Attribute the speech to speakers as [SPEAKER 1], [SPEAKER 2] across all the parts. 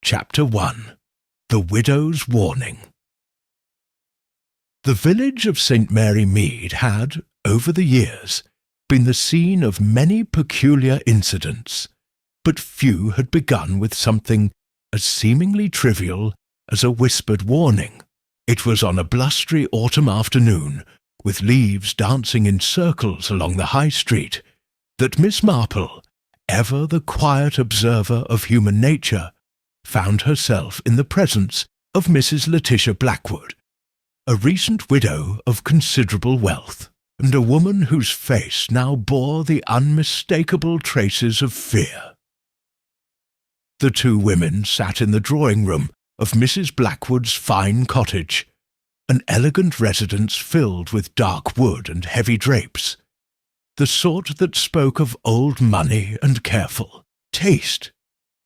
[SPEAKER 1] Chapter 1. The Widow's Warning. The village of St. Mary Mead had, over the years, been the scene of many peculiar incidents, but few had begun with something as seemingly trivial as a whispered warning. It was on a blustery autumn afternoon, with leaves dancing in circles along the high street, that Miss Marple, ever the quiet observer of human nature, found herself in the presence of Mrs. Letitia Blackwood, a recent widow of considerable wealth, and a woman whose face now bore the unmistakable traces of fear. The two women sat in the drawing-room of Mrs. Blackwood's fine cottage, an elegant residence filled with dark wood and heavy drapes, the sort that spoke of old money and careful taste.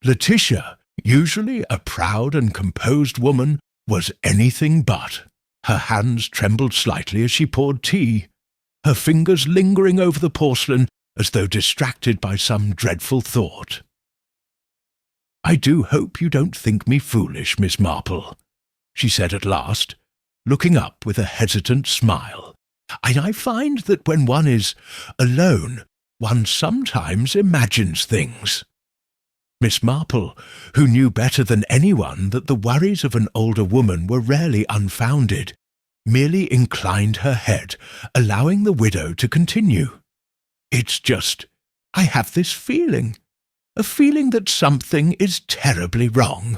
[SPEAKER 1] Letitia, usually a proud and composed woman, was anything but. Her hands trembled slightly as she poured tea, her fingers lingering over the porcelain as though distracted by some dreadful thought. "I do hope you don't think me foolish, Miss Marple," she said at last, looking up with a hesitant smile. "I find that when one is alone, one sometimes imagines things." Miss Marple, who knew better than anyone that the worries of an older woman were rarely unfounded, merely inclined her head, allowing the widow to continue. "It's just, I have this feeling, a feeling that something is terribly wrong."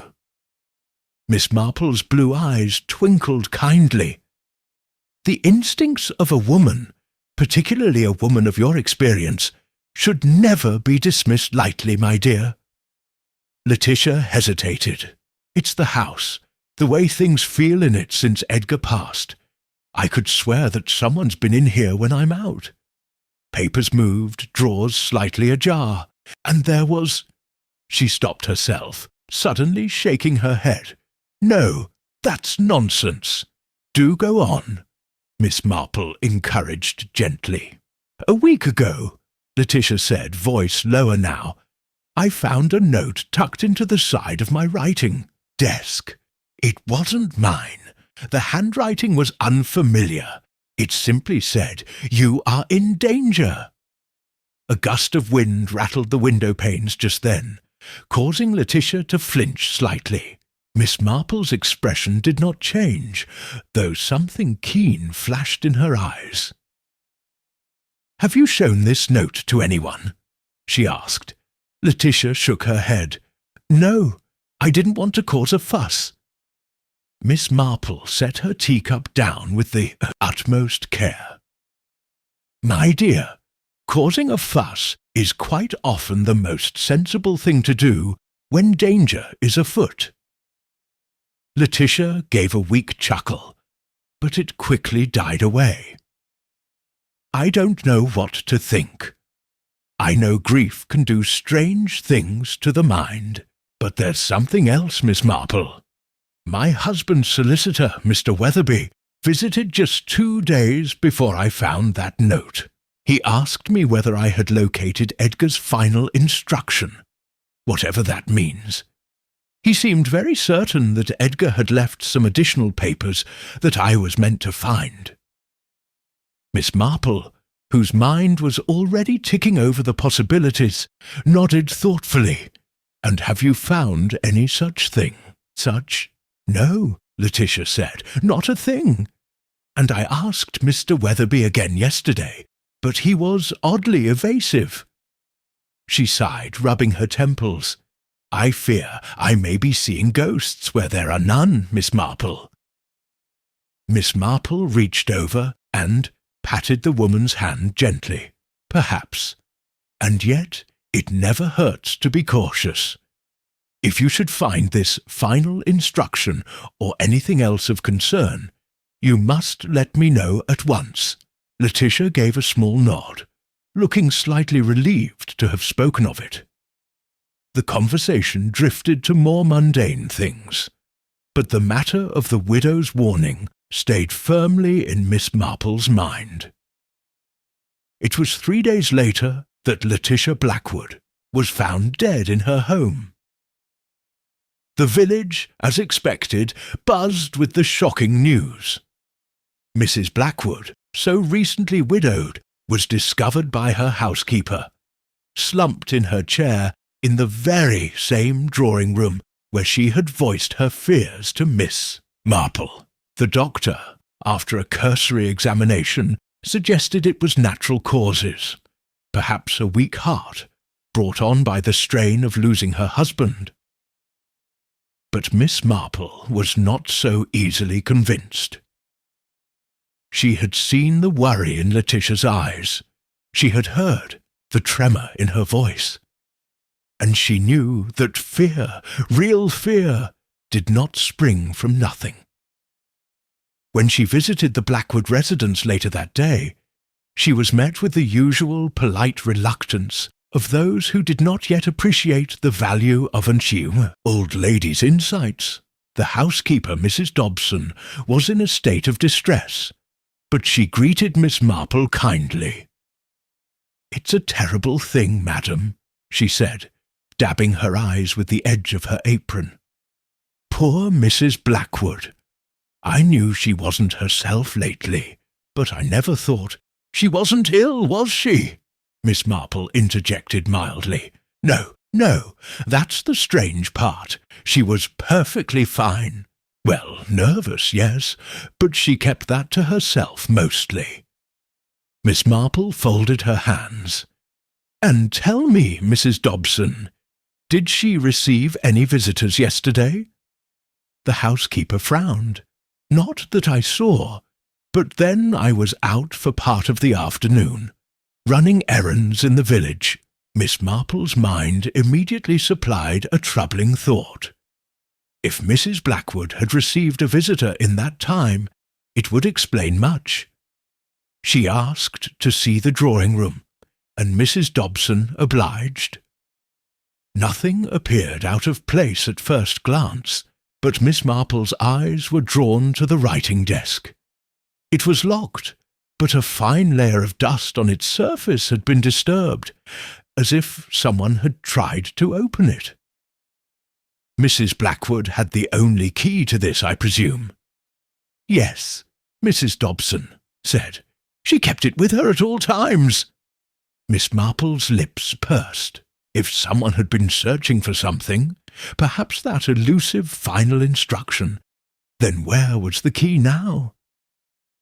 [SPEAKER 1] Miss Marple's blue eyes twinkled kindly. "The instincts of a woman, particularly a woman of your experience, should never be dismissed lightly, my dear." Letitia hesitated. "It's the house, the way things feel in it since Edgar passed. I could swear that someone's been in here when I'm out. Papers moved, drawers slightly ajar, and there was—" She stopped herself, suddenly shaking her head. "No, that's nonsense. Do go on," Miss Marple encouraged gently. "A week ago," Letitia said, voice lower now, "I found a note tucked into the side of my writing desk. It wasn't mine. The handwriting was unfamiliar. It simply said, 'You are in danger.'" A gust of wind rattled the window panes just then, causing Letitia to flinch slightly. Miss Marple's expression did not change, though something keen flashed in her eyes. "Have you shown this note to anyone?" she asked. Letitia shook her head. "No, I didn't want to cause a fuss." Miss Marple set her teacup down with the utmost care. "My dear, causing a fuss is quite often the most sensible thing to do when danger is afoot." Letitia gave a weak chuckle, but it quickly died away. "I don't know what to think. I know grief can do strange things to the mind, but there's something else, Miss Marple. My husband's solicitor, Mr. Weatherby, visited just 2 days before I found that note. He asked me whether I had located Edgar's final instruction, whatever that means. He seemed very certain that Edgar had left some additional papers that I was meant to find." Miss Marple, whose mind was already ticking over the possibilities, nodded thoughtfully. "And have you found any such thing?" "No," Letitia said, "not a thing. And I asked Mr. Weatherby again yesterday, but he was oddly evasive." She sighed, rubbing her temples. "I fear I may be seeing ghosts where there are none, Miss Marple." Miss Marple reached over and patted the woman's hand gently. "Perhaps. And yet it never hurts to be cautious. If you should find this final instruction or anything else of concern, you must let me know at once." Letitia gave a small nod, looking slightly relieved to have spoken of it. The conversation drifted to more mundane things, but the matter of the widow's warning stayed firmly in Miss Marple's mind. It was 3 days later that Letitia Blackwood was found dead in her home. The village, as expected, buzzed with the shocking news. Mrs. Blackwood, so recently widowed, was discovered by her housekeeper, slumped in her chair in the very same drawing-room where she had voiced her fears to Miss Marple. The doctor, after a cursory examination, suggested it was natural causes, perhaps a weak heart, brought on by the strain of losing her husband. But Miss Marple was not so easily convinced. She had seen the worry in Letitia's eyes. She had heard the tremor in her voice. And she knew that fear, real fear, did not spring from nothing. When she visited the Blackwood residence later that day, she was met with the usual polite reluctance of those who did not yet appreciate the value of an old lady's insights. The housekeeper, Mrs. Dobson, was in a state of distress, but she greeted Miss Marple kindly. "It's a terrible thing, madam," she said, dabbing her eyes with the edge of her apron. "Poor Mrs. Blackwood. I knew she wasn't herself lately, but I never thought—" "She wasn't ill, was she?" Miss Marple interjected mildly. No, that's the strange part. She was perfectly fine. Well, nervous, yes, but she kept that to herself mostly." Miss Marple folded her hands. "And tell me, Mrs. Dobson, did she receive any visitors yesterday?" The housekeeper frowned. "Not that I saw, but then I was out for part of the afternoon, running errands in the village." Miss Marple's mind immediately supplied a troubling thought. If Mrs. Blackwood had received a visitor in that time, it would explain much. She asked to see the drawing-room, and Mrs. Dobson obliged. Nothing appeared out of place at first glance, but Miss Marple's eyes were drawn to the writing-desk. It was locked, but a fine layer of dust on its surface had been disturbed, as if someone had tried to open it. Mrs. Blackwood had the only key to this, I presume. "Yes," Mrs. Dobson said. "She kept it with her at all times." Miss Marple's lips pursed. If someone had been searching for something, perhaps that elusive final instruction, then where was the key now?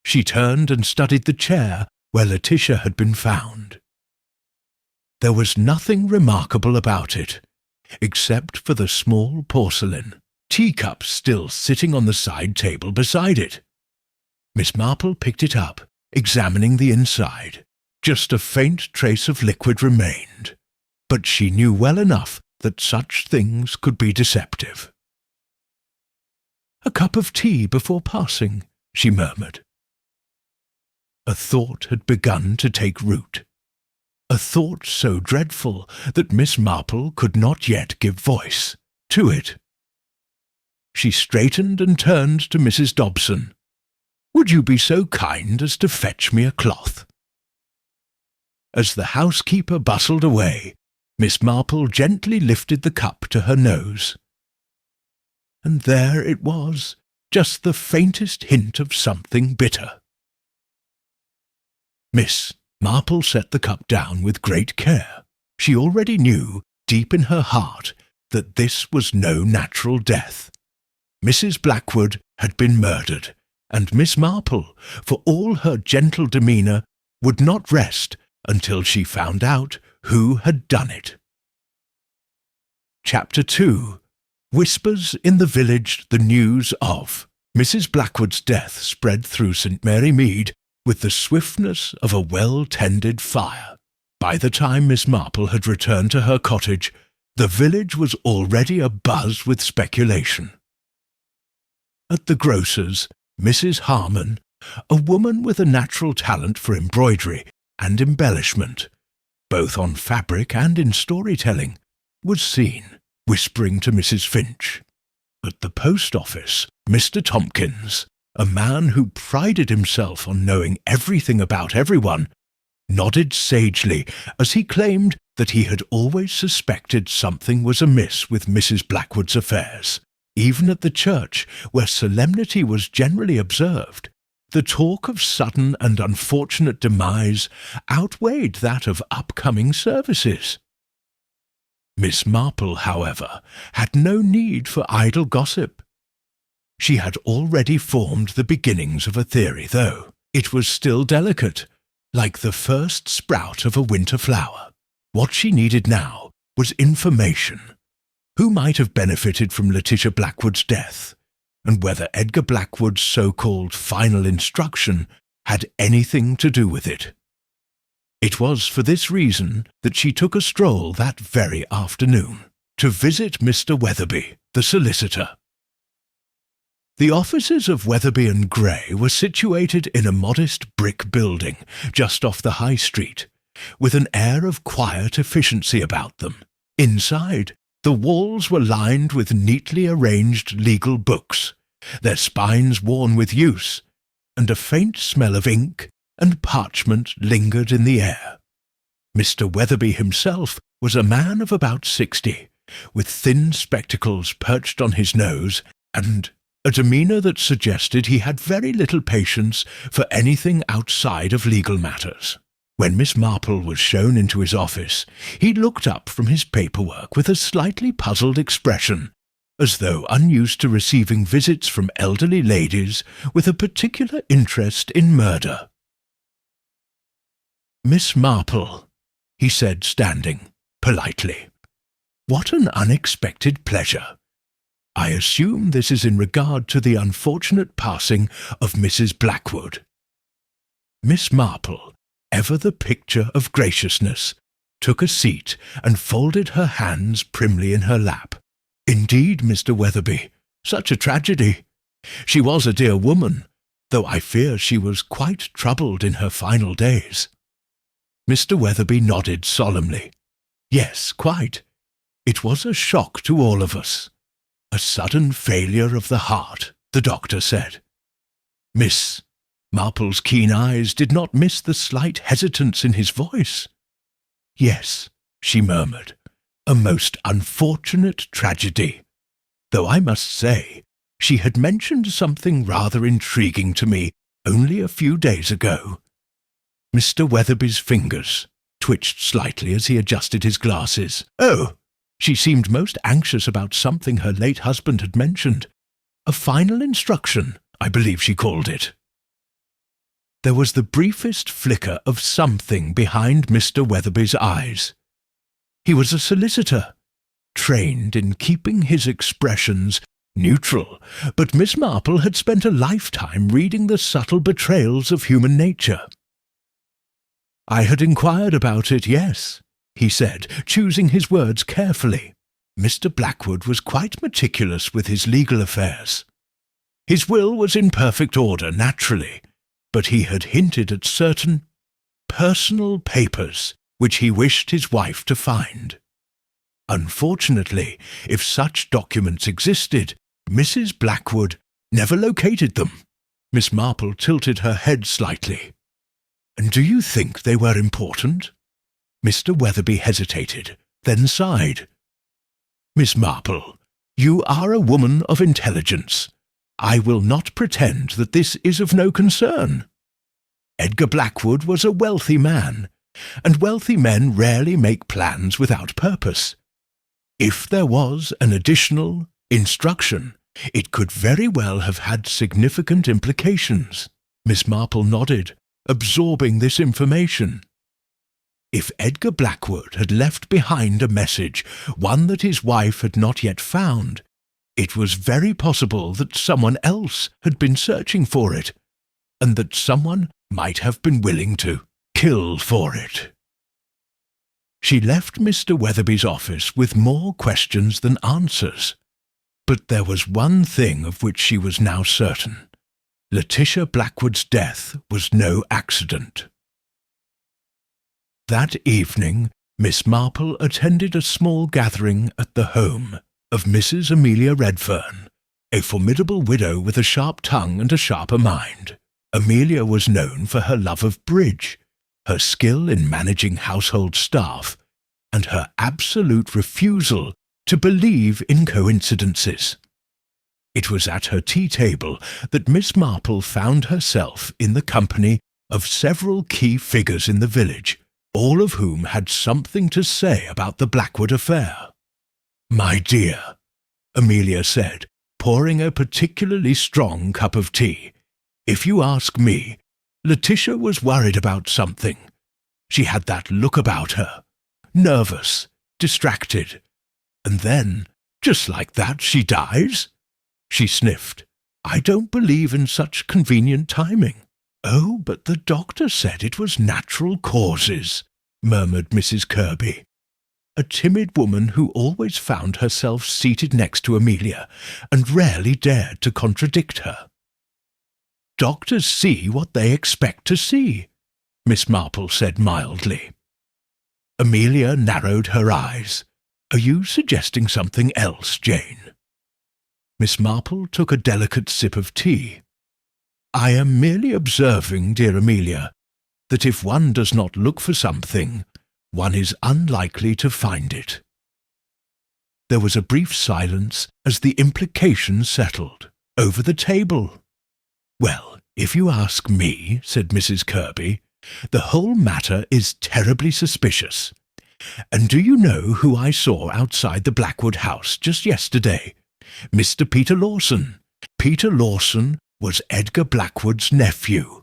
[SPEAKER 1] She turned and studied the chair where Letitia had been found. There was nothing remarkable about it, except for the small porcelain teacup still sitting on the side table beside it. Miss Marple picked it up, examining the inside. Just a faint trace of liquid remained, but she knew well enough that such things could be deceptive. "A cup of tea before passing," she murmured. A thought had begun to take root, a thought so dreadful that Miss Marple could not yet give voice to it. She straightened and turned to Mrs. Dobson. "Would you be so kind as to fetch me a cloth?" As the housekeeper bustled away, Miss Marple gently lifted the cup to her nose. And there it was, just the faintest hint of something bitter. Miss Marple set the cup down with great care. She already knew, deep in her heart, that this was no natural death. Mrs. Blackwood had been murdered, and Miss Marple, for all her gentle demeanour, would not rest until she found out who had done it. Chapter 2. Whispers in the village the news of Mrs. Blackwood's death spread through St. Mary Mead with the swiftness of a well-tended fire. By the time Miss Marple had returned to her cottage, the village was already abuzz with speculation. At the grocer's, Mrs. Harmon, a woman with a natural talent for embroidery and embellishment, both on fabric and in storytelling, was seen whispering to Mrs. Finch. At the post office, Mr. Tompkins, a man who prided himself on knowing everything about everyone, nodded sagely as he claimed that he had always suspected something was amiss with Mrs. Blackwood's affairs. Even at the church, where solemnity was generally observed, the talk of sudden and unfortunate demise outweighed that of upcoming services. Miss Marple, however, had no need for idle gossip. She had already formed the beginnings of a theory, though it was still delicate, like the first sprout of a winter flower. What she needed now was information. Who might have benefited from Letitia Blackwood's death, and whether Edgar Blackwood's so-called final instruction had anything to do with it. It was for this reason that she took a stroll that very afternoon to visit Mr. Weatherby, the solicitor. The offices of Weatherby and Gray were situated in a modest brick building just off the High Street, with an air of quiet efficiency about them. Inside, the walls were lined with neatly arranged legal books, their spines worn with use, and a faint smell of ink and parchment lingered in the air. Mr. Weatherby himself was a man of about 60, with thin spectacles perched on his nose and a demeanour that suggested he had very little patience for anything outside of legal matters. When Miss Marple was shown into his office, he looked up from his paperwork with a slightly puzzled expression, as though unused to receiving visits from elderly ladies with a particular interest in murder. "Miss Marple," he said, standing, politely, "what an unexpected pleasure. I assume this is in regard to the unfortunate passing of Mrs. Blackwood." Miss Marple, ever the picture of graciousness, took a seat and folded her hands primly in her lap. "Indeed, Mr. Weatherby, such a tragedy. She was a dear woman, though I fear she was quite troubled in her final days." Mr. Weatherby nodded solemnly. "Yes, quite. It was a shock to all of us. A sudden failure of the heart," the doctor said. Miss Marple's keen eyes did not miss the slight hesitance in his voice. "Yes," she murmured, "a most unfortunate tragedy, though I must say she had mentioned something rather intriguing to me only a few days ago." Mr. Weatherby's fingers twitched slightly as he adjusted his glasses. "Oh, she seemed most anxious about something her late husband had mentioned. A final instruction, I believe she called it." There was the briefest flicker of something behind Mr. Weatherby's eyes. He was a solicitor, trained in keeping his expressions neutral, but Miss Marple had spent a lifetime reading the subtle betrayals of human nature. "I had inquired about it, yes," he said, choosing his words carefully. Mr. Blackwood was quite meticulous with his legal affairs. His will was in perfect order, naturally, but he had hinted at certain personal papers which he wished his wife to find. Unfortunately, if such documents existed, Mrs. Blackwood never located them. Miss Marple tilted her head slightly. "And do you think they were important?" Mr. Weatherby hesitated, then sighed. "Miss Marple, you are a woman of intelligence. I will not pretend that this is of no concern. Edgar Blackwood was a wealthy man, and wealthy men rarely make plans without purpose. If there was an additional instruction, it could very well have had significant implications." Miss Marple nodded, absorbing this information. If Edgar Blackwood had left behind a message, one that his wife had not yet found, it was very possible that someone else had been searching for it, and that someone might have been willing to kill for it. She left Mr. Weatherby's office with more questions than answers, but there was one thing of which she was now certain. Letitia Blackwood's death was no accident. That evening, Miss Marple attended a small gathering at the home of Mrs. Amelia Redfern, a formidable widow with a sharp tongue and a sharper mind. Amelia was known for her love of bridge, her skill in managing household staff, and her absolute refusal to believe in coincidences. It was at her tea table that Miss Marple found herself in the company of several key figures in the village, all of whom had something to say about the Blackwood affair. "My dear," Amelia said, pouring a particularly strong cup of tea, "if you ask me, Letitia was worried about something. She had that look about her, nervous, distracted, and then, just like that, she dies." She sniffed. "I don't believe in such convenient timing." "Oh, but the doctor said it was natural causes," murmured Mrs. Kirby, a timid woman who always found herself seated next to Amelia and rarely dared to contradict her. "Doctors see what they expect to see," Miss Marple said mildly. Amelia narrowed her eyes. "Are you suggesting something else, Jane?" Miss Marple took a delicate sip of tea. "I am merely observing, dear Amelia, that if one does not look for something, one is unlikely to find it." There was a brief silence as the implication settled. "Over the table." "Well, if you ask me," said Mrs. Kirby, "the whole matter is terribly suspicious. And do you know who I saw outside the Blackwood house just yesterday? Mr. Peter Lawson. Peter Lawson was Edgar Blackwood's nephew,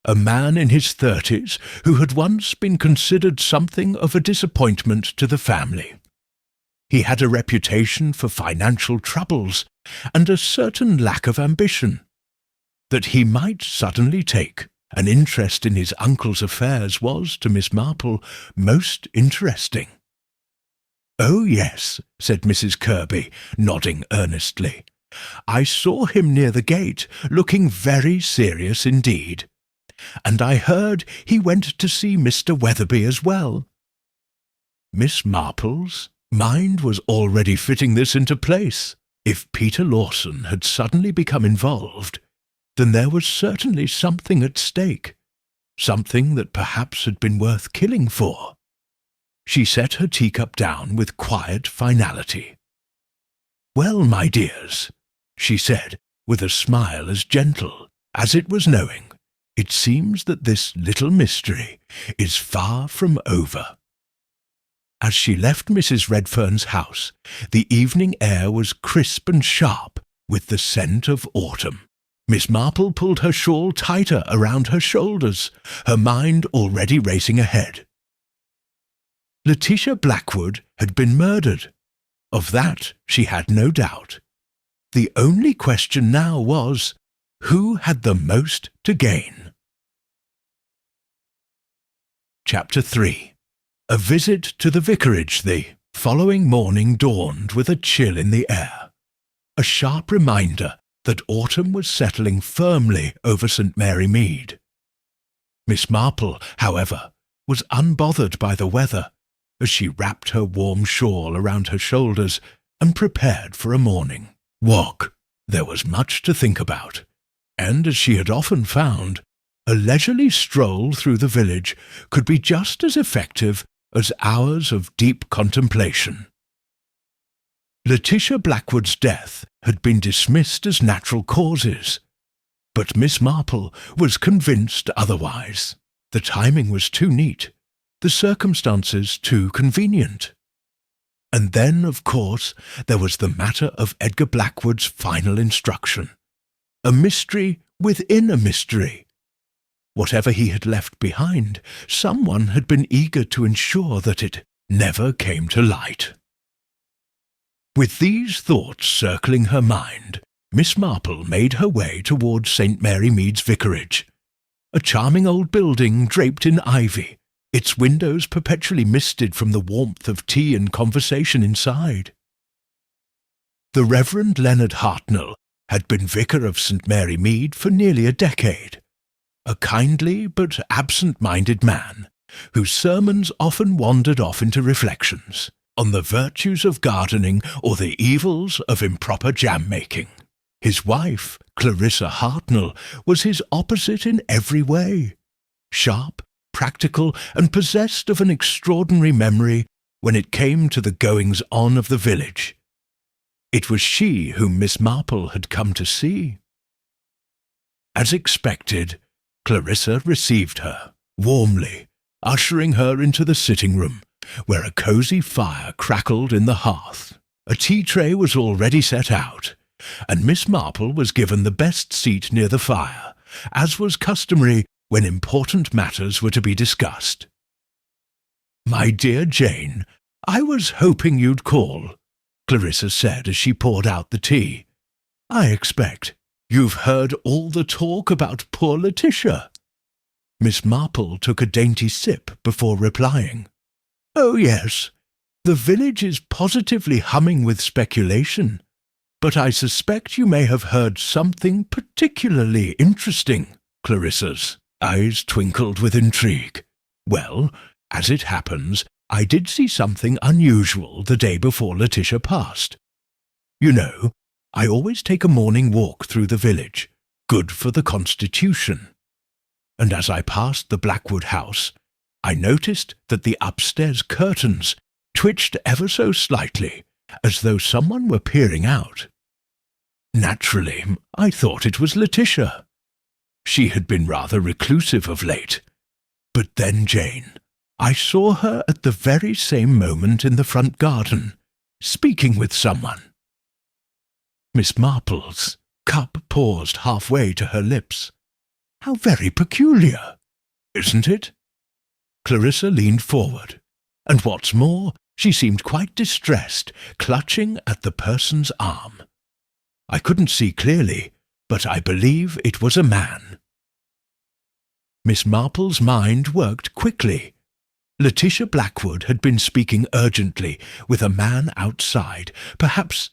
[SPEAKER 1] a man in his 30s who had once been considered something of a disappointment to the family. He had a reputation for financial troubles and a certain lack of ambition. That he might suddenly take an interest in his uncle's affairs was, to Miss Marple, most interesting." "Oh, yes," said Mrs. Kirby, nodding earnestly. "I saw him near the gate, looking very serious indeed. And I heard he went to see Mr. Weatherby as well." Miss Marple's mind was already fitting this into place. If Peter Lawson had suddenly become involved, then there was certainly something at stake, something that perhaps had been worth killing for. She set her teacup down with quiet finality. "Well, my dears," she said, with a smile as gentle as it was knowing, "it seems that this little mystery is far from over." As she left Mrs. Redfern's house, the evening air was crisp and sharp with the scent of autumn. Miss Marple pulled her shawl tighter around her shoulders, her mind already racing ahead. Letitia Blackwood had been murdered. Of that she had no doubt. The only question now was, who had the most to gain? Chapter 3. A visit to the vicarage. The following morning dawned with a chill in the air, a sharp reminder that autumn was settling firmly over St. Mary Mead. Miss Marple, however, was unbothered by the weather, as she wrapped her warm shawl around her shoulders and prepared for a morning walk. There was much to think about, and as she had often found, a leisurely stroll through the village could be just as effective as hours of deep contemplation. Letitia Blackwood's death had been dismissed as natural causes, but Miss Marple was convinced otherwise. The timing was too neat, the circumstances too convenient. And then, of course, there was the matter of Edgar Blackwood's final instruction, a mystery within a mystery. Whatever he had left behind, someone had been eager to ensure that it never came to light. With these thoughts circling her mind, Miss Marple made her way towards St. Mary Mead's vicarage, a charming old building draped in ivy, its windows perpetually misted from the warmth of tea and conversation inside. The Reverend Leonard Hartnell had been vicar of St. Mary Mead for nearly a decade, a kindly but absent-minded man, whose sermons often wandered off into reflections on the virtues of gardening or the evils of improper jam-making. His wife, Clarissa Hartnell, was his opposite in every way, sharp, practical, and possessed of an extraordinary memory when it came to the goings-on of the village. It was she whom Miss Marple had come to see. As expected, Clarissa received her warmly, ushering her into the sitting-room, where a cosy fire crackled in the hearth. A tea-tray was already set out, and Miss Marple was given the best seat near the fire, as was customary when important matters were to be discussed. "My dear Jane, I was hoping you'd call," Clarissa said as she poured out the tea. "I expect you've heard all the talk about poor Letitia." Miss Marple took a dainty sip before replying. "Oh, yes. The village is positively humming with speculation, but I suspect you may have heard something particularly interesting." Clarissa's eyes twinkled with intrigue. "Well, as it happens, I did see something unusual the day before Letitia passed. You know, I always take a morning walk through the village, good for the constitution. And as I passed the Blackwood house, I noticed that the upstairs curtains twitched ever so slightly, as though someone were peering out. Naturally, I thought it was Letitia. She had been rather reclusive of late. But then, Jane, I saw her at the very same moment in the front garden, speaking with someone." Miss Marple's cup paused halfway to her lips. "How very peculiar, isn't it?" Clarissa leaned forward, and what's more, she seemed quite distressed, clutching at the person's arm. I couldn't see clearly, but I believe it was a man. Miss Marple's mind worked quickly. Letitia Blackwood had been speaking urgently with a man outside, perhaps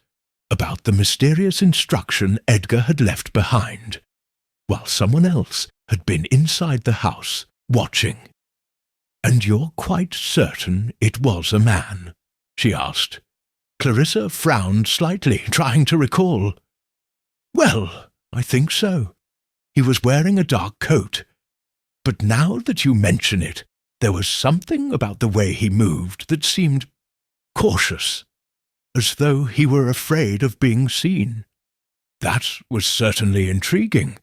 [SPEAKER 1] about the mysterious instruction Edgar had left behind, while someone else had been inside the house, watching. "And you're quite certain it was a man?" she asked. Clarissa frowned slightly, trying to recall. "Well, I think so. He was wearing a dark coat. But now that you mention it, there was something about the way he moved that seemed cautious, as though he were afraid of being seen. That was certainly intriguing.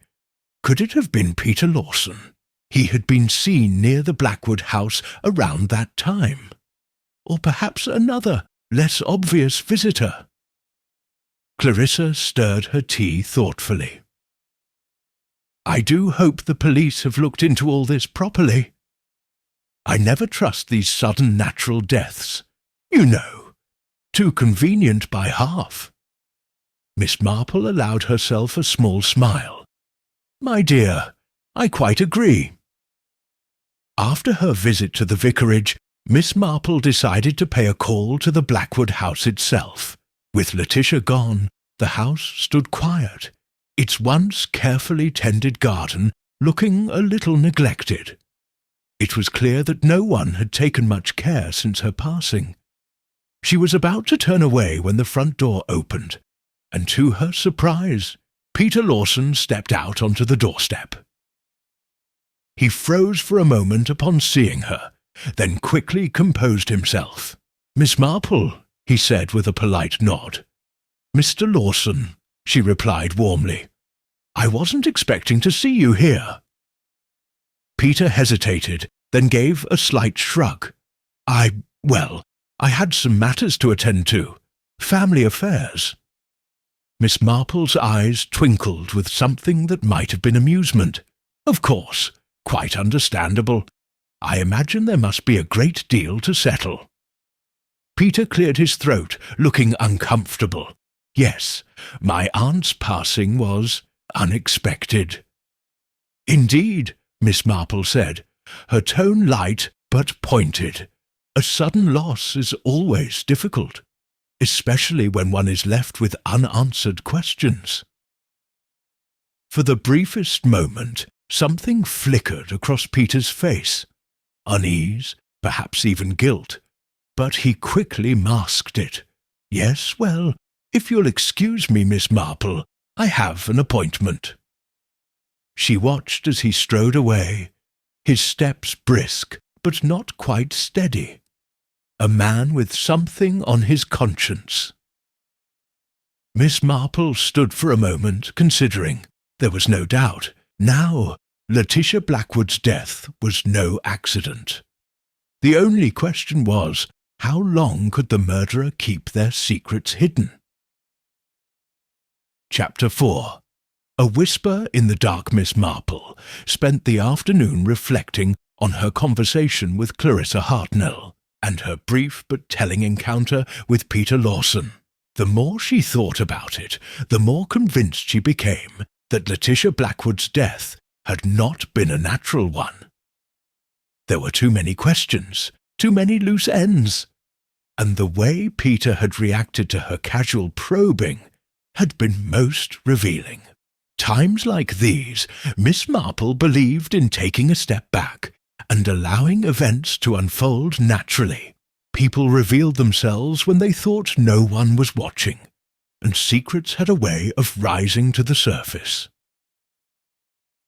[SPEAKER 1] Could it have been Peter Lawson? He had been seen near the Blackwood house around that time. Or perhaps another, less obvious visitor." Clarissa stirred her tea thoughtfully. "I do hope the police have looked into all this properly. I never trust these sudden natural deaths. You know, too convenient by half." Miss Marple allowed herself a small smile. "My dear, I quite agree." After her visit to the vicarage, Miss Marple decided to pay a call to the Blackwood house itself. With Letitia gone, the house stood quiet, its once carefully tended garden looking a little neglected. It was clear that no one had taken much care since her passing. She was about to turn away when the front door opened, and to her surprise, Peter Lawson stepped out onto the doorstep. He froze for a moment upon seeing her, then quickly composed himself. "Miss Marple," he said with a polite nod. "Mr. Lawson," she replied warmly. "I wasn't expecting to see you here." Peter hesitated, then gave a slight shrug. I had some matters to attend to. Family affairs." Miss Marple's eyes twinkled with something that might have been amusement. "Of course, quite understandable. I imagine there must be a great deal to settle." Peter cleared his throat, looking uncomfortable. "Yes, my aunt's passing was unexpected." "Indeed," Miss Marple said, her tone light but pointed. "A sudden loss is always difficult, especially when one is left with unanswered questions." For the briefest moment, something flickered across Peter's face. Unease, perhaps even guilt. But he quickly masked it. "Yes, well, if you'll excuse me, Miss Marple, I have an appointment." She watched as he strode away, his steps brisk, but not quite steady. A man with something on his conscience. Miss Marple stood for a moment, considering. There was no doubt. Now, Letitia Blackwood's death was no accident. The only question was, how long could the murderer keep their secrets hidden? Chapter 4. A whisper in the dark. Miss Marple spent the afternoon reflecting on her conversation with Clarissa Hartnell and her brief but telling encounter with Peter Lawson. The more she thought about it, the more convinced she became that Letitia Blackwood's death had not been a natural one. There were too many questions, too many loose ends, and the way Peter had reacted to her casual probing had been most revealing. Times like these, Miss Marple believed in taking a step back and allowing events to unfold naturally. People revealed themselves when they thought no one was watching, and secrets had a way of rising to the surface.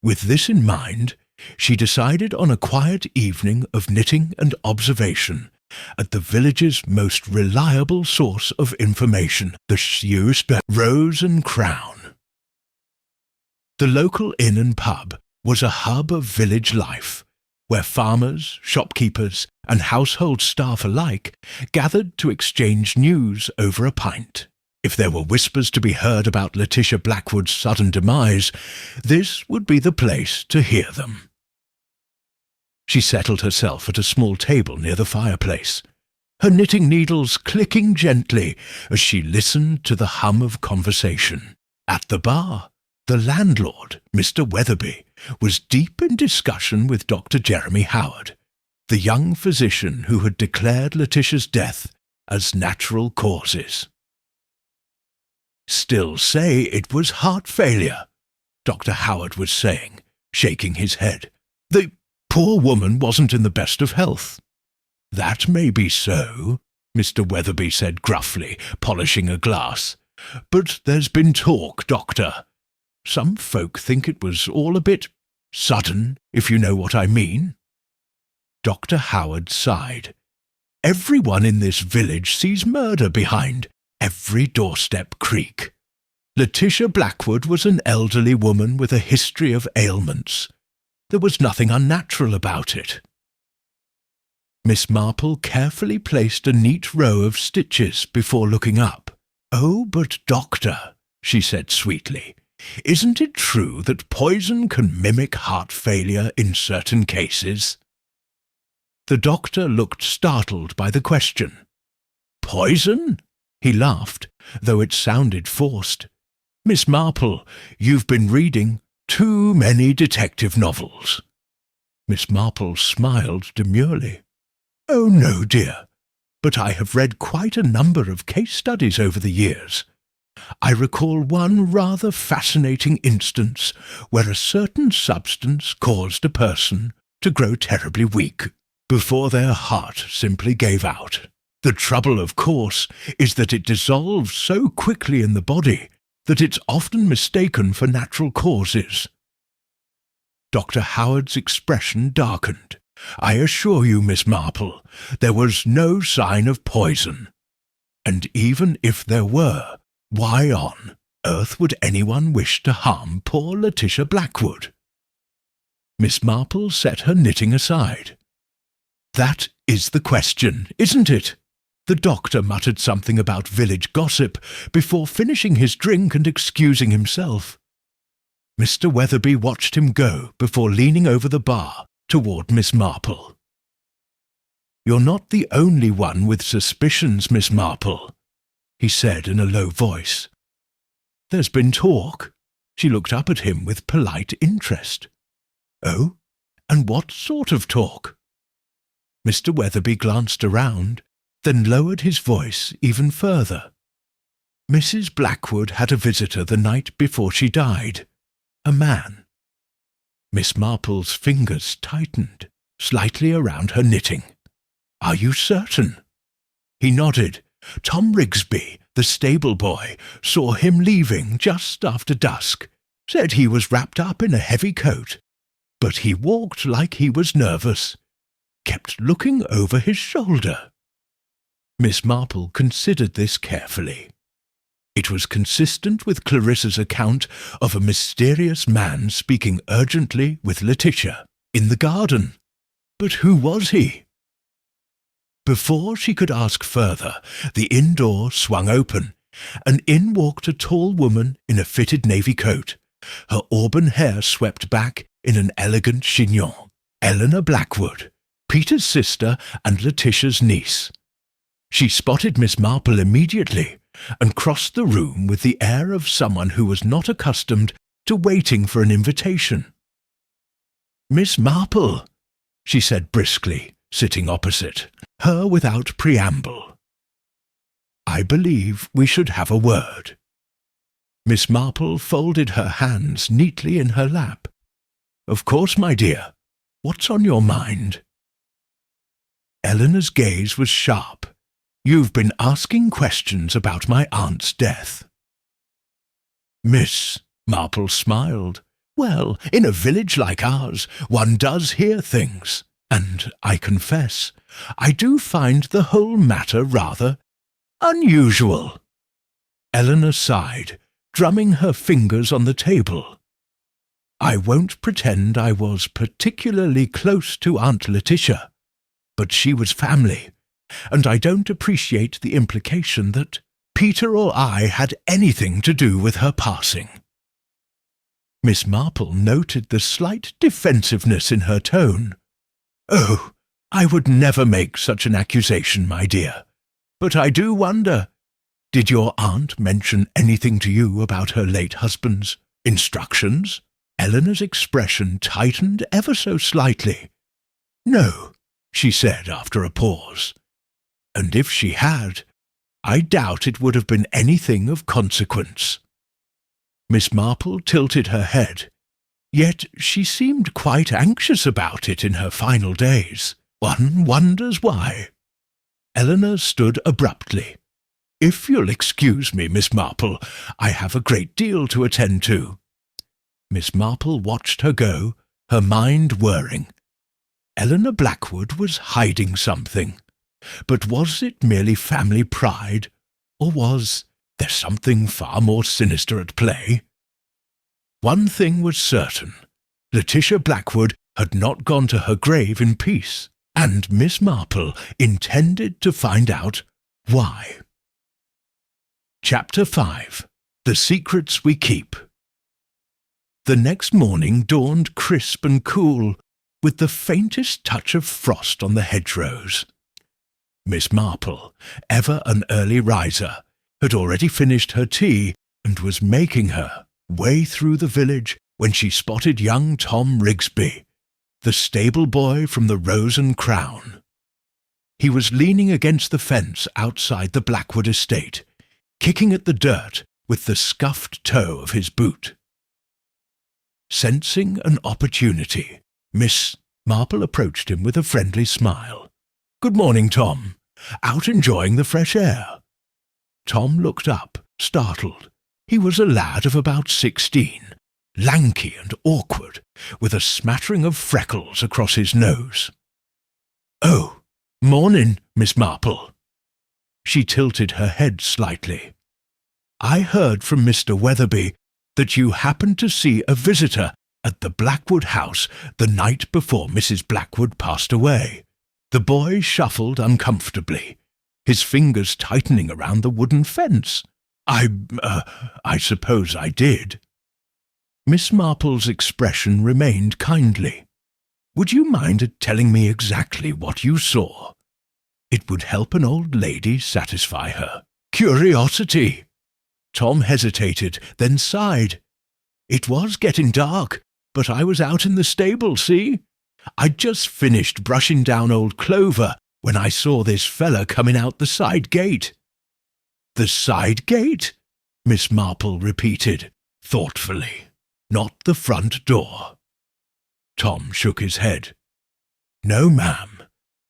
[SPEAKER 1] With this in mind, she decided on a quiet evening of knitting and observation at the village's most reliable source of information, the Rose and Crown. The local inn and pub was a hub of village life, where farmers, shopkeepers, and household staff alike gathered to exchange news over a pint. If there were whispers to be heard about Letitia Blackwood's sudden demise, this would be the place to hear them. She settled herself at a small table near the fireplace, her knitting needles clicking gently as she listened to the hum of conversation. At the bar, the landlord, Mr. Weatherby, was deep in discussion with Dr. Jeremy Howard, the young physician who had declared Letitia's death as natural causes. "Still say it was heart failure," Dr. Howard was saying, shaking his head. "The poor woman wasn't in the best of health." "That may be so," Mr. Weatherby said gruffly, polishing a glass. "But there's been talk, Doctor. Some folk think it was all a bit sudden, if you know what I mean." Dr. Howard sighed. "Everyone in this village sees murder behind every doorstep creak. Letitia Blackwood was an elderly woman with a history of ailments. There was nothing unnatural about it." Miss Marple carefully placed a neat row of stitches before looking up. "Oh, but doctor," she said sweetly, "isn't it true that poison can mimic heart failure in certain cases?" The doctor looked startled by the question. "Poison?" He laughed, though it sounded forced. "Miss Marple, you've been reading too many detective novels." Miss Marple smiled demurely. "Oh, no, dear, but I have read quite a number of case studies over the years. I recall one rather fascinating instance where a certain substance caused a person to grow terribly weak before their heart simply gave out. The trouble, of course, is that it dissolves so quickly in the body that it's often mistaken for natural causes." Dr. Howard's expression darkened. "I assure you, Miss Marple, there was no sign of poison. And even if there were, why on earth would anyone wish to harm poor Letitia Blackwood?" Miss Marple set her knitting aside. "That is the question, isn't it?" The doctor muttered something about village gossip before finishing his drink and excusing himself. Mr. Weatherby watched him go before leaning over the bar toward Miss Marple. "You're not the only one with suspicions, Miss Marple," he said in a low voice. "There's been talk." She looked up at him with polite interest. "Oh, and what sort of talk?" Mr. Weatherby glanced around, then lowered his voice even further. "Mrs. Blackwood had a visitor the night before she died. A man." Miss Marple's fingers tightened slightly around her knitting. "Are you certain?" He nodded. "Tom Rigsby, the stable boy, saw him leaving just after dusk. Said he was wrapped up in a heavy coat, but he walked like he was nervous. Kept looking over his shoulder." Miss Marple considered this carefully. It was consistent with Clarissa's account of a mysterious man speaking urgently with Letitia in the garden. But who was he? Before she could ask further, the inn door swung open, and in walked a tall woman in a fitted navy coat, her auburn hair swept back in an elegant chignon. Eleanor Blackwood, Peter's sister and Letitia's niece. She spotted Miss Marple immediately, and crossed the room with the air of someone who was not accustomed to waiting for an invitation. "Miss Marple," she said briskly, sitting opposite, her without preamble. "I believe we should have a word." Miss Marple folded her hands neatly in her lap. "Of course, my dear. What's on your mind?" Eleanor's gaze was sharp. "You've been asking questions about my aunt's death." Miss Marple smiled. "Well, in a village like ours, one does hear things, and I confess, I do find the whole matter rather unusual." Eleanor sighed, drumming her fingers on the table. "I won't pretend I was particularly close to Aunt Letitia, but she was family, and I don't appreciate the implication that Peter or I had anything to do with her passing." Miss Marple noted the slight defensiveness in her tone. "Oh, I would never make such an accusation, my dear. But I do wonder, did your aunt mention anything to you about her late husband's instructions?" Eleanor's expression tightened ever so slightly. "No," she said after a pause. "And if she had, I doubt it would have been anything of consequence." Miss Marple tilted her head, yet she seemed quite anxious about it in her final days. One wonders why. Eleanor stood abruptly. "If you'll excuse me, Miss Marple, I have a great deal to attend to." Miss Marple watched her go, her mind whirring. Eleanor Blackwood was hiding something. But was it merely family pride, or was there something far more sinister at play? One thing was certain. Letitia Blackwood had not gone to her grave in peace, and Miss Marple intended to find out why. Chapter 5. The Secrets We Keep. The next morning dawned crisp and cool, with the faintest touch of frost on the hedgerows. Miss Marple, ever an early riser, had already finished her tea and was making her way through the village when she spotted young Tom Rigsby, the stable boy from the Rose and Crown. He was leaning against the fence outside the Blackwood estate, kicking at the dirt with the scuffed toe of his boot. Sensing an opportunity, Miss Marple approached him with a friendly smile. "Good morning, Tom. Out enjoying the fresh air?" Tom looked up, startled. He was a lad of about 16, lanky and awkward, with a smattering of freckles across his nose. "Oh, morning, Miss Marple." She tilted her head slightly. "I heard from Mr. Weatherby that you happened to see a visitor at the Blackwood house the night before Mrs. Blackwood passed away." The boy shuffled uncomfortably, his fingers tightening around the wooden fence. I suppose I did." Miss Marple's expression remained kindly. "Would you mind telling me exactly what you saw? It would help an old lady satisfy her curiosity." Tom hesitated, then sighed. "It was getting dark, but I was out in the stable, see? I'd just finished brushing down old Clover when I saw this fella coming out the side gate." "The side gate?" Miss Marple repeated, thoughtfully. "Not the front door." Tom shook his head. "No, ma'am.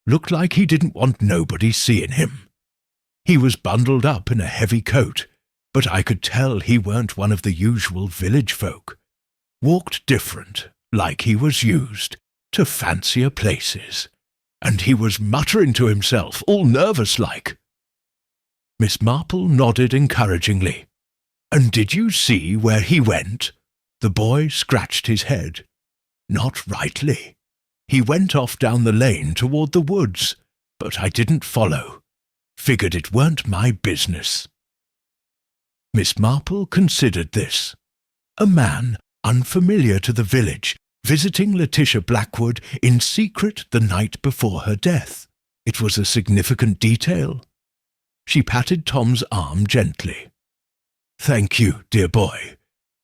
[SPEAKER 1] Looked like he didn't want nobody seeing him. He was bundled up in a heavy coat, but I could tell he weren't one of the usual village folk. Walked different, like he was used to fancier places, and he was muttering to himself, all nervous like." Miss Marple nodded encouragingly. And did you see where he went?" The boy scratched his head. "Not rightly. He went off down the lane toward the woods, but I didn't follow. Figured it weren't my business." Miss Marple considered this. A man unfamiliar to the village, visiting Letitia Blackwood in secret the night before her death. It was a significant detail. She patted Tom's arm gently. "Thank you, dear boy.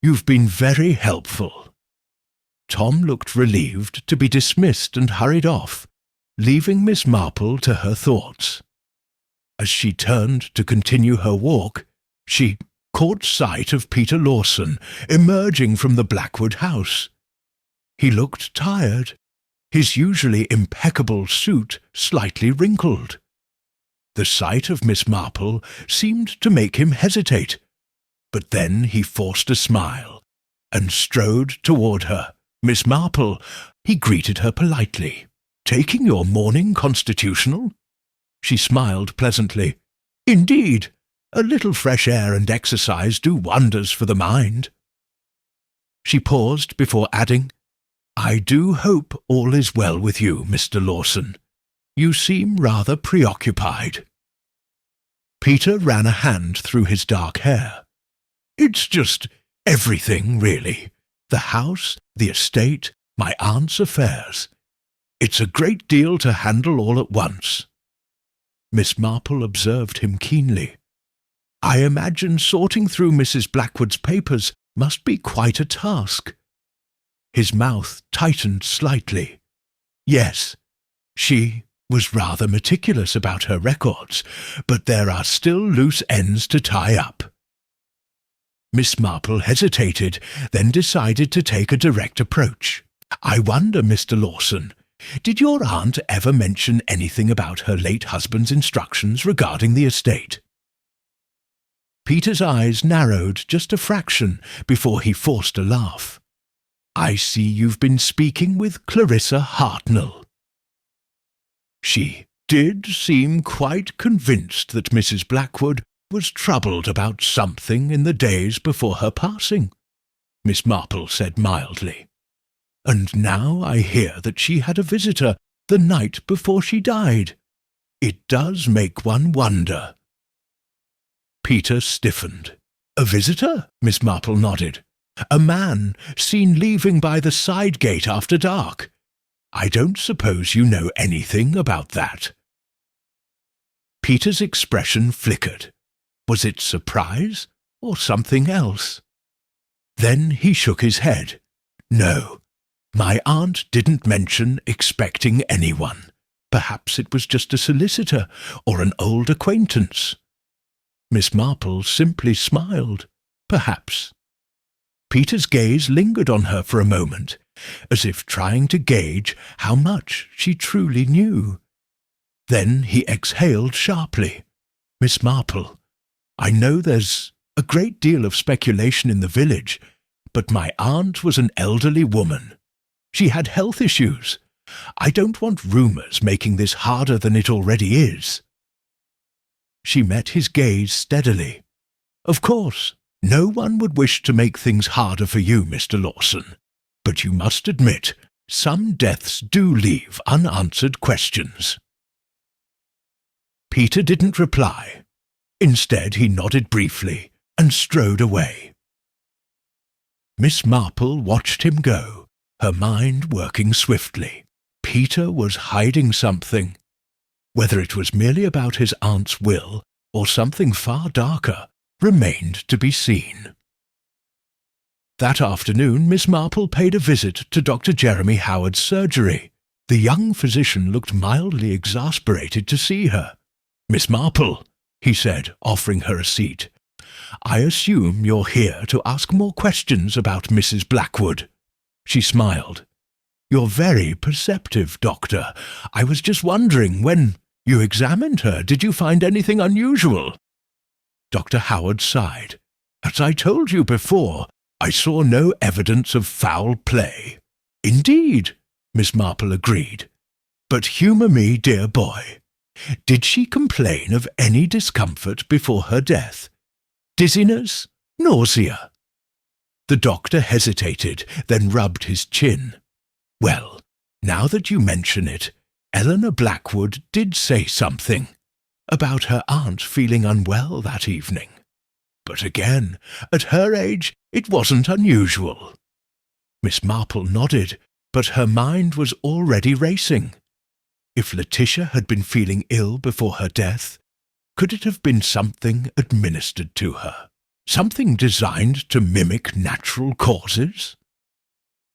[SPEAKER 1] You've been very helpful." Tom looked relieved to be dismissed and hurried off, leaving Miss Marple to her thoughts. As she turned to continue her walk, she caught sight of Peter Lawson emerging from the Blackwood house. He looked tired, his usually impeccable suit slightly wrinkled. The sight of Miss Marple seemed to make him hesitate, but then he forced a smile and strode toward her. "Miss Marple," he greeted her politely. "Taking your morning constitutional?" She smiled pleasantly. "Indeed, a little fresh air and exercise do wonders for the mind." She paused before adding, "I do hope all is well with you, Mr. Lawson. You seem rather preoccupied." Peter ran a hand through his dark hair. "It's just everything, really. The house, the estate, my aunt's affairs. It's a great deal to handle all at once." Miss Marple observed him keenly. "I imagine sorting through Mrs. Blackwood's papers must be quite a task." His mouth tightened slightly. "Yes, she was rather meticulous about her records, but there are still loose ends to tie up." Miss Marple hesitated, then decided to take a direct approach. "I wonder, Mr. Lawson, did your aunt ever mention anything about her late husband's instructions regarding the estate?" Peter's eyes narrowed just a fraction before he forced a laugh. "I see you've been speaking with Clarissa Hartnell." She did seem quite convinced that Mrs. Blackwood was troubled about something in the days before her passing, Miss Marple said mildly. "And now I hear that she had a visitor the night before she died. It does make one wonder." Peter stiffened. "A visitor?" Miss Marple nodded. "A man seen leaving by the side gate after dark. I don't suppose you know anything about that." Peter's expression flickered. Was it surprise or something else? Then he shook his head. "No, my aunt didn't mention expecting anyone. Perhaps it was just a solicitor or an old acquaintance." Miss Marple simply smiled. "Perhaps." Peter's gaze lingered on her for a moment, as if trying to gauge how much she truly knew. Then he exhaled sharply. "Miss Marple, I know there's a great deal of speculation in the village, but my aunt was an elderly woman. She had health issues. I don't want rumours making this harder than it already is." She met his gaze steadily. "Of course, no one would wish to make things harder for you, Mr. Lawson, but you must admit some deaths do leave unanswered questions." Peter didn't reply. Instead, he nodded briefly and strode away. Miss Marple watched him go, her mind working swiftly. Peter was hiding something. Whether it was merely about his aunt's will or something far darker remained to be seen. That afternoon, Miss Marple paid a visit to Dr. Jeremy Howard's surgery. The young physician looked mildly exasperated to see her. "Miss Marple," he said, offering her a seat, "I assume you're here to ask more questions about Mrs. Blackwood." She smiled. "You're very perceptive, Doctor. I was just wondering, when you examined her, did you find anything unusual?" Dr. Howard sighed. "As I told you before, I saw no evidence of foul play." "Indeed," Miss Marple agreed. "But humour me, dear boy. Did she complain of any discomfort before her death? Dizziness? Nausea. The doctor hesitated, then rubbed his chin. Well, now that you mention it, Eleanor Blackwood did say something about her aunt feeling unwell that evening. But again, at her age, it wasn't unusual. Miss Marple nodded, but her mind was already racing. If Letitia had been feeling ill before her death, could it have been something administered to her? Something designed to mimic natural causes?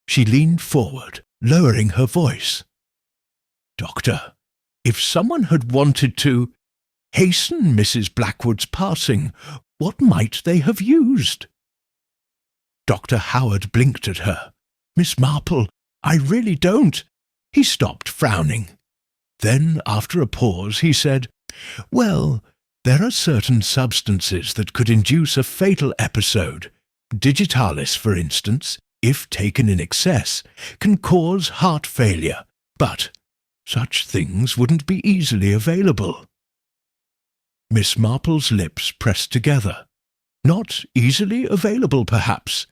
[SPEAKER 1] She leaned forward, lowering her voice. Doctor, if someone had wanted to hasten Mrs. Blackwood's passing, what might they have used? Dr. Howard blinked at her. Miss Marple, I really don't. He stopped, frowning. Then, after a pause, he said, Well, there are certain substances that could induce a fatal episode. Digitalis, for instance, if taken in excess, can cause heart failure, but such things wouldn't be easily available. Miss Marple's lips pressed together. Not easily available, perhaps,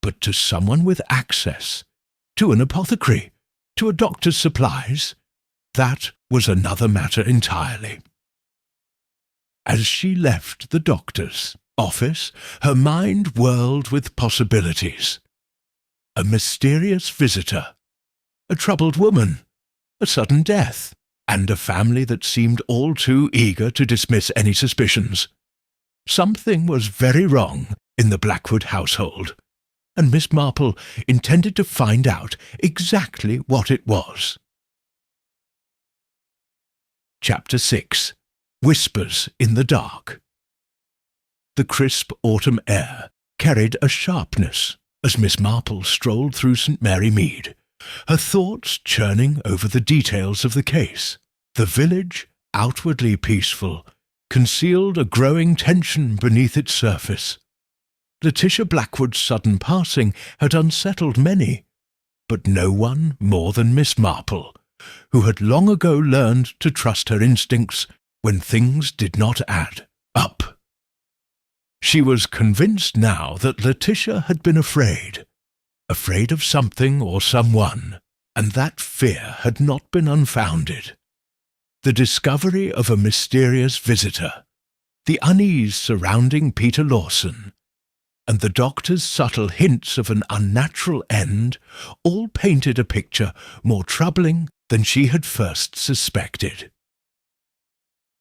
[SPEAKER 1] but to someone with access, to an apothecary, to a doctor's supplies, that was another matter entirely. As she left the doctor's office, her mind whirled with possibilities. A mysterious visitor, a troubled woman, a sudden death, and a family that seemed all too eager to dismiss any suspicions. Something was very wrong in the Blackwood household, and Miss Marple intended to find out exactly what it was. Chapter 6. Whispers in the Dark. The crisp autumn air carried a sharpness as Miss Marple strolled through St. Mary Mead, her thoughts churning over the details of the case. The village, outwardly peaceful, concealed a growing tension beneath its surface. Letitia Blackwood's sudden passing had unsettled many, but no one more than Miss Marple, who had long ago learned to trust her instincts when things did not add up. She was convinced now that Letitia had been afraid of something or someone, and that fear had not been unfounded. The discovery of a mysterious visitor, the unease surrounding Peter Lawson, and the doctor's subtle hints of an unnatural end all painted a picture more troubling than she had first suspected.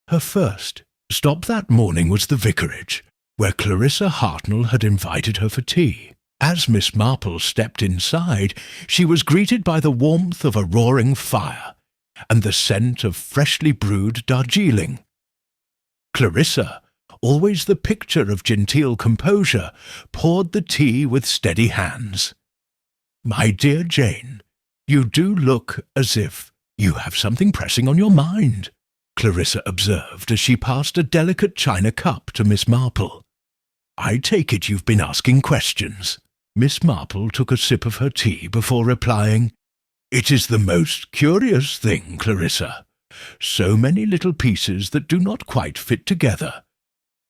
[SPEAKER 1] Her first stop that morning was the vicarage, where Clarissa Hartnell had invited her for tea. As Miss Marple stepped inside, she was greeted by the warmth of a roaring fire and the scent of freshly brewed Darjeeling. Clarissa, always the picture of genteel composure, poured the tea with steady hands. "My dear Jane, you do look as if you have something pressing on your mind," Clarissa observed as she passed a delicate china cup to Miss Marple. "I take it you've been asking questions." Miss Marple took a sip of her tea before replying, "It is the most curious thing, Clarissa. So many little pieces that do not quite fit together.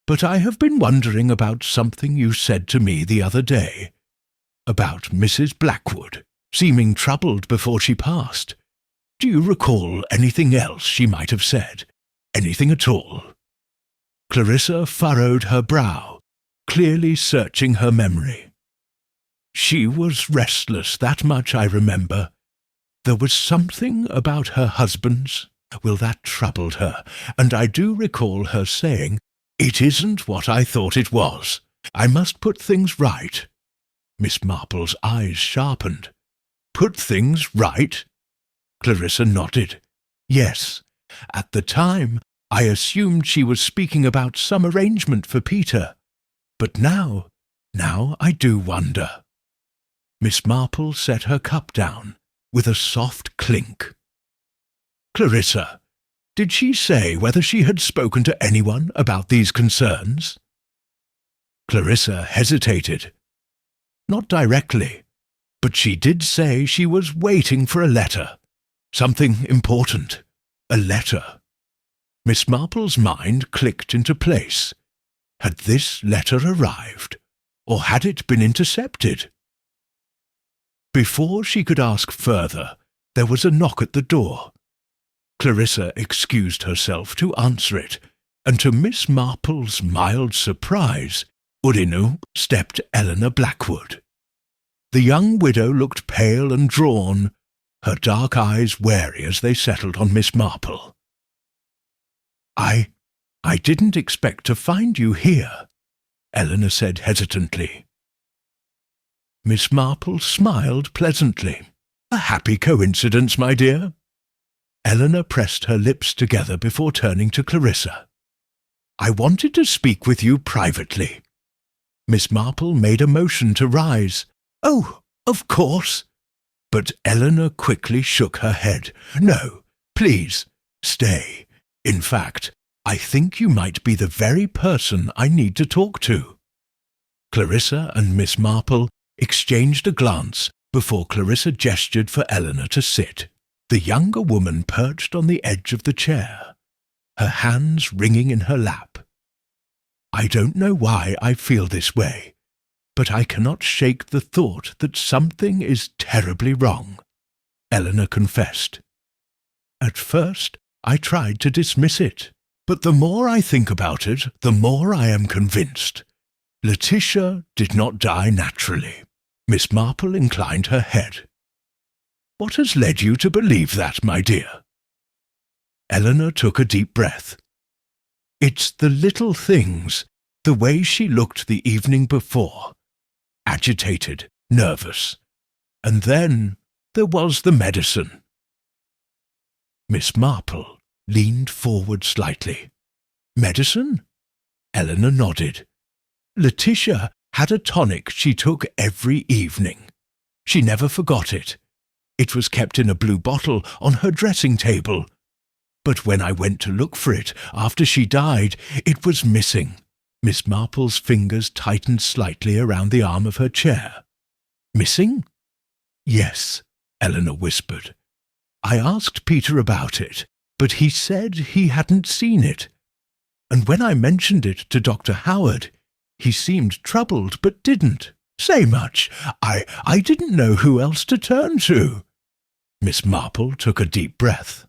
[SPEAKER 1] But I have been wondering about something you said to me the other day, about Mrs. Blackwood seeming troubled before she passed. Do you recall anything else she might have said? Anything at all?" Clarissa furrowed her brow, clearly searching her memory. "She was restless, that much I remember. There was something about her husband's, well, that troubled her, and I do recall her saying, 'It isn't what I thought it was. I must put things right.'" Miss Marple's eyes sharpened. "Put things right?" Clarissa nodded. "Yes. At the time, I assumed she was speaking about some arrangement for Peter. But now I do wonder." Miss Marple set her cup down with a soft clink. "Clarissa, did she say whether she had spoken to anyone about these concerns?" Clarissa hesitated. "Not directly, but she did say she was waiting for a letter. Something important. A letter." Miss Marple's mind clicked into place. Had this letter arrived? or had it been intercepted? Before she could ask further, there was a knock at the door. Clarissa excused herself to answer it, and to Miss Marple's mild surprise, in stepped Eleanor Blackwood. The young widow looked pale and drawn, her dark eyes wary as they settled on Miss Marple. I didn't expect to find you here," Eleanor said hesitantly. Miss Marple smiled pleasantly. "A happy coincidence, my dear." Eleanor pressed her lips together before turning to Clarissa. "I wanted to speak with you privately." Miss Marple made a motion to rise. "Oh, of course." But Eleanor quickly shook her head. "No, please, stay. In fact, I think you might be the very person I need to talk to." Clarissa and Miss Marple exchanged a glance before Clarissa gestured for Eleanor to sit. The younger woman perched on the edge of the chair, her hands wringing in her lap. "I don't know why I feel this way, but I cannot shake the thought that something is terribly wrong," Eleanor confessed. "At first I tried to dismiss it, but the more I think about it, the more I am convinced. Letitia did not die naturally." Miss Marple inclined her head. "What has led you to believe that, my dear?" Eleanor took a deep breath. "It's the little things, the way she looked the evening before. Agitated, nervous. And then there was the medicine." Miss Marple leaned forward slightly. "Medicine?" Eleanor nodded. "Letitia had a tonic she took every evening. She never forgot it. It was kept in a blue bottle on her dressing table. But when I went to look for it after she died, it was missing." Miss Marple's fingers tightened slightly around the arm of her chair. "Missing?" "Yes," Eleanor whispered. "I asked Peter about it, but he said he hadn't seen it. And when I mentioned it to Dr. Howard, he seemed troubled but didn't say much. I didn't know who else to turn to." Miss Marple took a deep breath.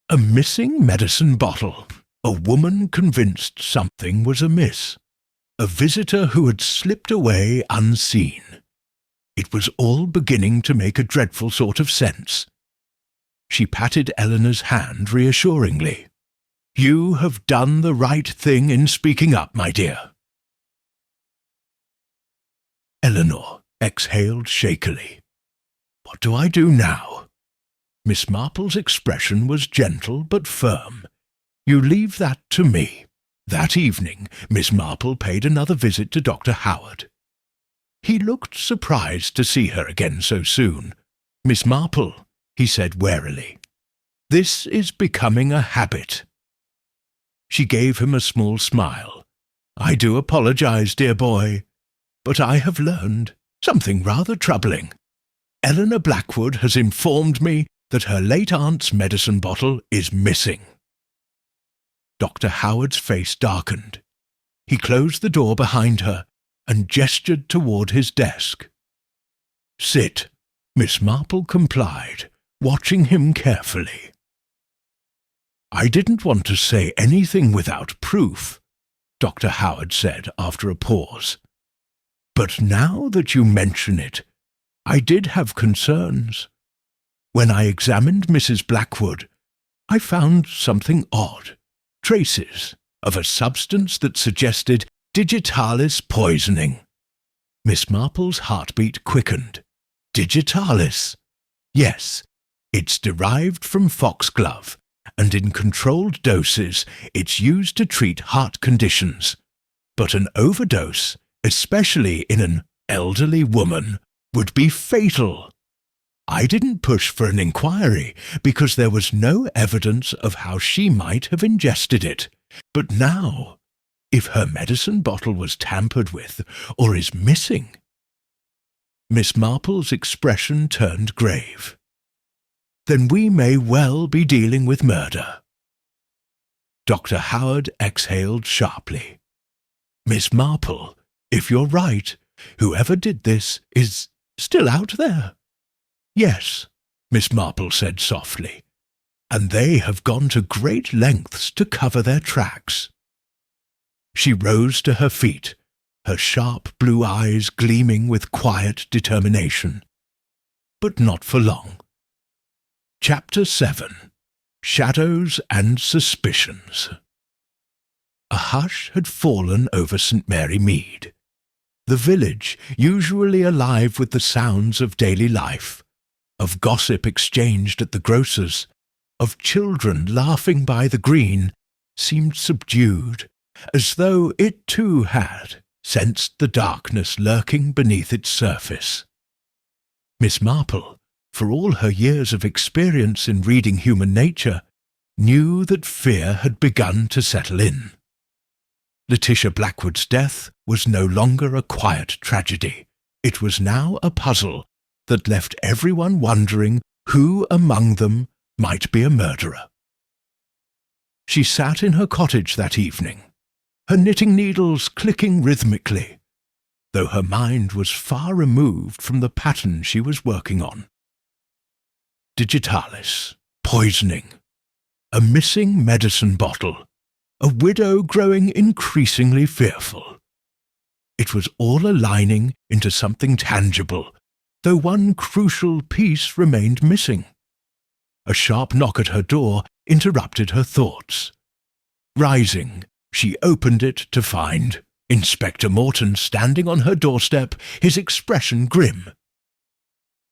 [SPEAKER 1] A missing medicine bottle. A woman convinced something was amiss. A visitor who had slipped away unseen. It was all beginning to make a dreadful sort of sense. She patted Eleanor's hand reassuringly. "You have done the right thing in speaking up, my dear." Eleanor exhaled shakily. "What do I do now?" Miss Marple's expression was gentle but firm. "You leave that to me." That evening, Miss Marple paid another visit to Dr. Howard. He looked surprised to see her again so soon. "Miss Marple," he said warily, "this is becoming a habit." She gave him a small smile. "I do apologize, dear boy, but I have learned something rather troubling. Eleanor Blackwood has informed me that her late aunt's medicine bottle is missing." Dr. Howard's face darkened. He closed the door behind her and gestured toward his desk. "Sit." Miss Marple complied, watching him carefully. "I didn't want to say anything without proof," Dr. Howard said after a pause. "But now that you mention it, I did have concerns. When I examined Mrs. Blackwood, I found something odd. Traces of a substance that suggested digitalis poisoning." Miss Marple's heartbeat quickened. "Digitalis?" "Yes, it's derived from foxglove, and in controlled doses it's used to treat heart conditions. But an overdose, especially in an elderly woman, would be fatal. I didn't push for an inquiry because there was no evidence of how she might have ingested it. But now, if her medicine bottle was tampered with or is missing—" Miss Marple's expression turned grave. "Then we may well be dealing with murder." Dr. Howard exhaled sharply. "Miss Marple, if you're right, Whoever did this is still out there." "Yes," Miss Marple said softly, "and they have gone to great lengths to cover their tracks." She rose to her feet, her sharp blue eyes gleaming with quiet determination. But not for long. Chapter 7. Shadows and Suspicions. A hush had fallen over St. Mary Mead. The village, usually alive with the sounds of daily life, of gossip exchanged at the grocer's, of children laughing by the green, seemed subdued, as though it too had sensed the darkness lurking beneath its surface. Miss Marple, for all her years of experience in reading human nature, knew that fear had begun to settle in. Letitia Blackwood's death was no longer a quiet tragedy. It was now a puzzle that left everyone wondering who among them might be a murderer. She sat in her cottage that evening, her knitting needles clicking rhythmically, though her mind was far removed from the pattern she was working on. Digitalis, poisoning, a missing medicine bottle, a widow growing increasingly fearful. It was all aligning into something tangible, though one crucial piece remained missing. A sharp knock at her door interrupted her thoughts. Rising, she opened it to find Inspector Morton standing on her doorstep, his expression grim.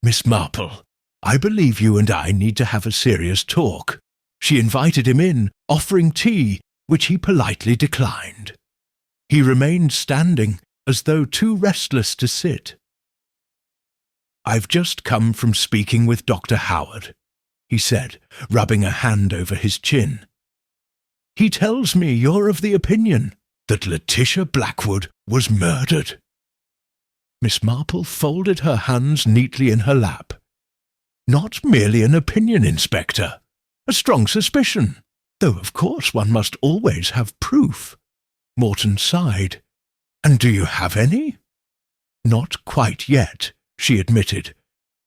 [SPEAKER 1] "Miss Marple, I believe you and I need to have a serious talk." She invited him in, offering tea, which he politely declined. He remained standing, as though too restless to sit. "I've just come from speaking with Dr. Howard," he said, rubbing a hand over his chin. "He tells me you're of the opinion that Letitia Blackwood was murdered." Miss Marple folded her hands neatly in her lap. "Not merely an opinion, Inspector. A strong suspicion, though of course one must always have proof." Morton sighed. "And do you have any?" "Not quite yet," she admitted,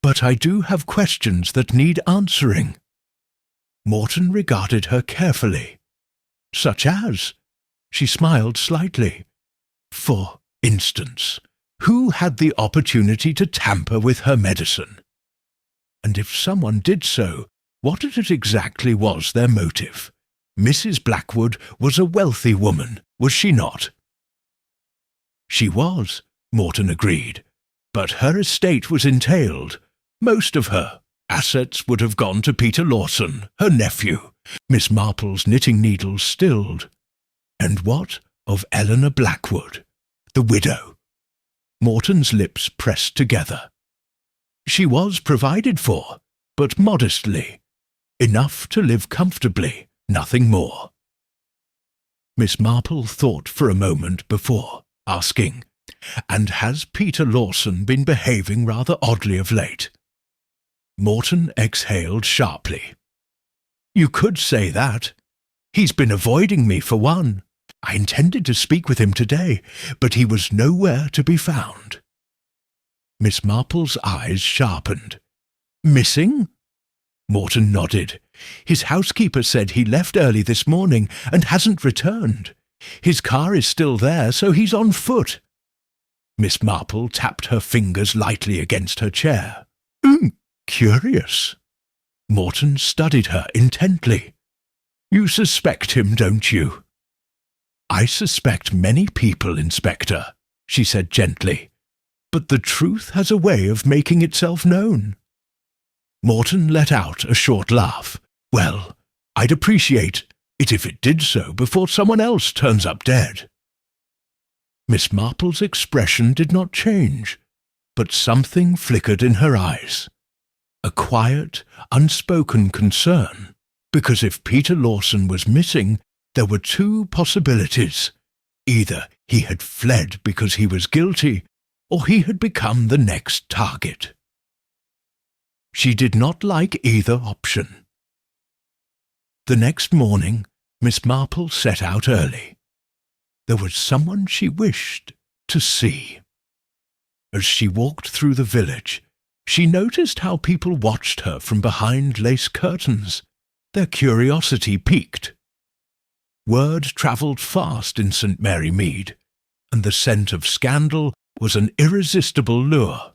[SPEAKER 1] "but I do have questions that need answering." Morton regarded her carefully. "Such as?" She smiled slightly. "For instance, who had the opportunity to tamper with her medicine? And if someone did so, what it exactly was their motive? Mrs. Blackwood was a wealthy woman, was she not?" "She was," Morton agreed, "but her estate was entailed. Most of her assets would have gone to Peter Lawson, her nephew." Miss Marple's knitting needles stilled. "And what of Eleanor Blackwood, the widow?" Morton's lips pressed together. "She was provided for, but modestly. Enough to live comfortably, nothing more." Miss Marple thought for a moment before asking, "And has Peter Lawson been behaving rather oddly of late?" Morton exhaled sharply. "You could say that. He's been avoiding me, for one. I intended to speak with him today, but he was nowhere to be found." Miss Marple's eyes sharpened. "Missing?" Morton nodded. "His housekeeper said he left early this morning and hasn't returned. His car is still there, so he's on foot." Miss Marple tapped her fingers lightly against her chair. Curious." Morton studied her intently. "You suspect him, don't you?" "I suspect many people, Inspector," she said gently, "but the truth has a way of making itself known." Morton let out a short laugh. "Well, I'd appreciate it if it did so before someone else turns up dead." Miss Marple's expression did not change, but something flickered in her eyes. A quiet, unspoken concern, because if Peter Lawson was missing, there were two possibilities. Either he had fled because he was guilty, or he had become the next target. She did not like either option. The next morning, Miss Marple set out early. There was someone she wished to see. As she walked through the village, she noticed how people watched her from behind lace curtains. Their curiosity piqued. Word travelled fast in St. Mary Mead, and the scent of scandal was an irresistible lure.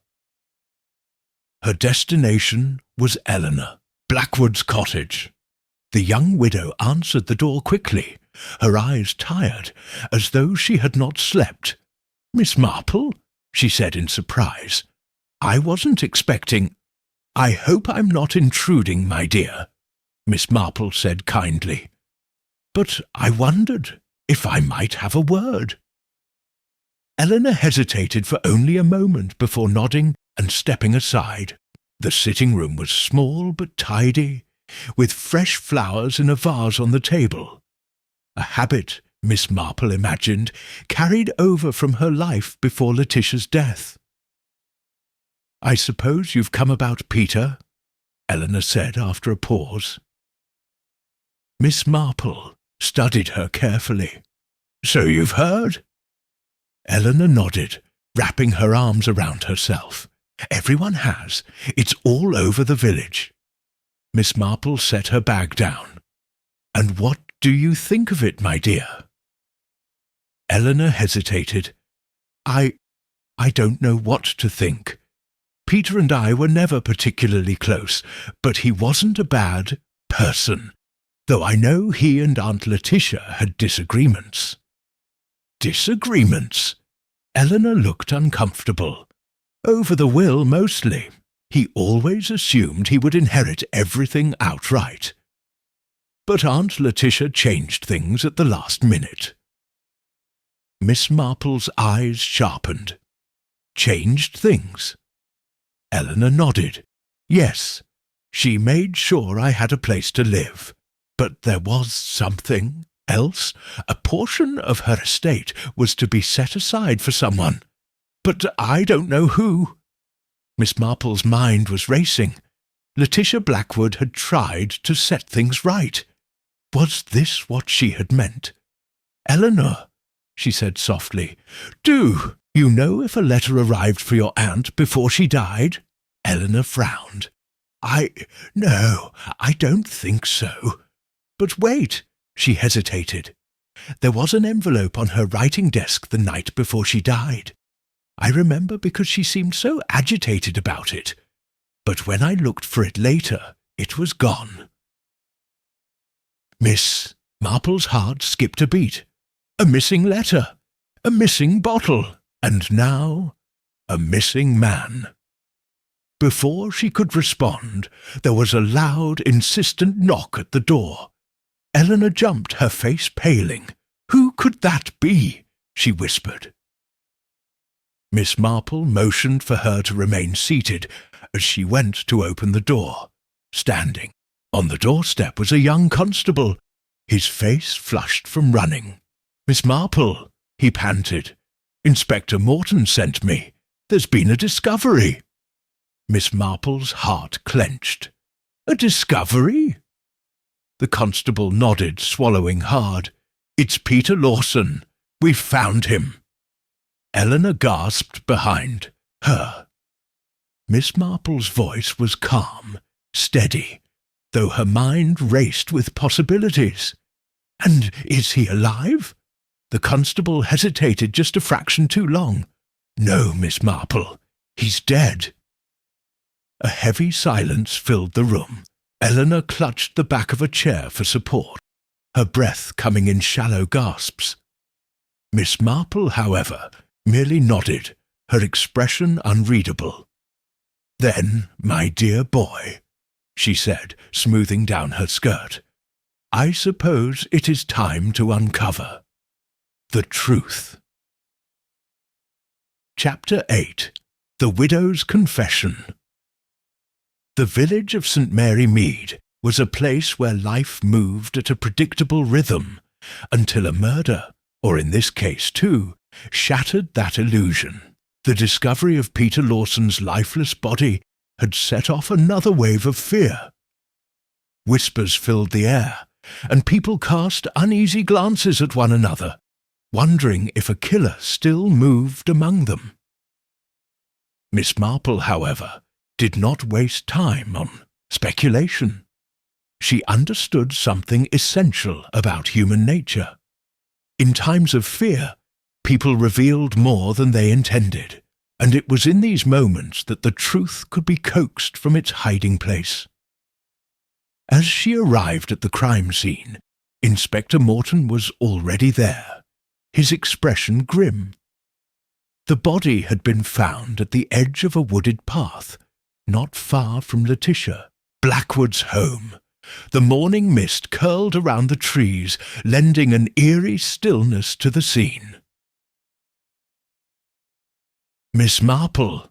[SPEAKER 1] Her destination was Eleanor, Blackwood's cottage. The young widow answered the door quickly, her eyes tired, as though she had not slept. "Miss Marple?" she said in surprise. "I wasn't expecting—" "I hope I'm not intruding, my dear," Miss Marple said kindly. "But I wondered if I might have a word." Eleanor hesitated for only a moment before nodding and stepping aside. The sitting room was small but tidy, with fresh flowers in a vase on the table. A habit, Miss Marple imagined, carried over from her life before Letitia's death. "I suppose you've come about Peter?" Eleanor said after a pause. Miss Marple studied her carefully. "So you've heard?" Eleanor nodded, wrapping her arms around herself. "Everyone has. It's all over the village." Miss Marple set her bag down. "And what do you think of it, my dear?" Eleanor hesitated. I don't know what to think. Peter and I were never particularly close, but he wasn't a bad person, though I know he and Aunt Letitia had disagreements." "Disagreements?" Eleanor looked uncomfortable. "Over the will, mostly. He always assumed he would inherit everything outright. But Aunt Letitia changed things at the last minute." Miss Marple's eyes sharpened. "Changed things?" Eleanor nodded. "Yes, she made sure I had a place to live. But there was something else. A portion of her estate was to be set aside for someone. But I don't know who." Miss Marple's mind was racing. Letitia Blackwood had tried to set things right. Was this what she had meant? "Eleanor," she said softly, "do you know if a letter arrived for your aunt before she died?" Eleanor frowned. No, I don't think so." "But wait," she hesitated. "There was an envelope on her writing desk the night before she died. I remember because she seemed so agitated about it. But when I looked for it later, it was gone." Miss Marple's heart skipped a beat. A missing letter, a missing bottle, and now a missing man. Before she could respond, there was a loud, insistent knock at the door. Eleanor jumped, her face paling. "Who could that be?" she whispered. Miss Marple motioned for her to remain seated as she went to open the door. Standing on the doorstep was a young constable, his face flushed from running. "Miss Marple," he panted, "Inspector Morton sent me. There's been a discovery." Miss Marple's heart clenched. "A discovery?" The constable nodded, swallowing hard. "It's Peter Lawson. We've found him." Eleanor gasped behind her. Miss Marple's voice was calm, steady, though her mind raced with possibilities. "And is he alive?" The constable hesitated just a fraction too long. "No, Miss Marple, he's dead." A heavy silence filled the room. Eleanor clutched the back of a chair for support, her breath coming in shallow gasps. Miss Marple, however, merely nodded, her expression unreadable. "Then, my dear boy," she said, smoothing down her skirt, "I suppose it is time to uncover the truth." Chapter 8. The Widow's Confession. The village of St. Mary Mead was a place where life moved at a predictable rhythm, until a murder, or in this case two, shattered that illusion. The discovery of Peter Lawson's lifeless body had set off another wave of fear. Whispers filled the air, and people cast uneasy glances at one another, wondering if a killer still moved among them. Miss Marple, however, did not waste time on speculation. She understood something essential about human nature. In times of fear, people revealed more than they intended, and it was in these moments that the truth could be coaxed from its hiding place. As she arrived at the crime scene, Inspector Morton was already there, his expression grim. The body had been found at the edge of a wooded path, not far from Letitia, Blackwood's home. The morning mist curled around the trees, lending an eerie stillness to the scene. "Miss Marple,"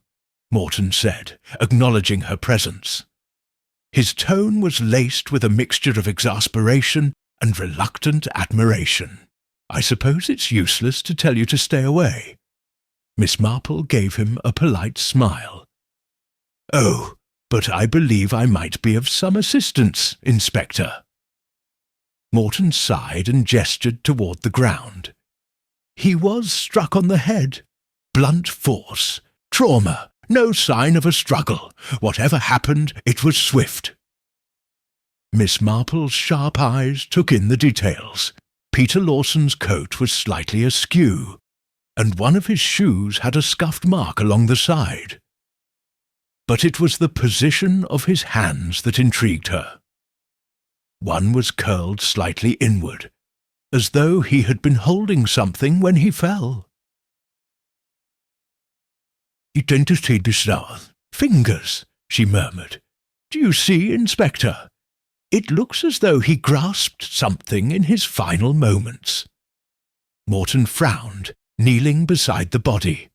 [SPEAKER 1] Morton said, acknowledging her presence. His tone was laced with a mixture of exasperation and reluctant admiration. "I suppose it's useless to tell you to stay away." Miss Marple gave him a polite smile. "Oh, but I believe I might be of some assistance, Inspector." Morton sighed and gestured toward the ground. "He was struck on the head. Blunt force. Trauma. No sign of a struggle. Whatever happened, it was swift." Miss Marple's sharp eyes took in the details. Peter Lawson's coat was slightly askew, and one of his shoes had a scuffed mark along the side. But it was the position of his hands that intrigued her. One was curled slightly inward, as though he had been holding something when he fell. "Identity dissolved. Fingers," she murmured. "Do you see, Inspector? It looks as though he grasped something in his final moments." Morton frowned, kneeling beside the body.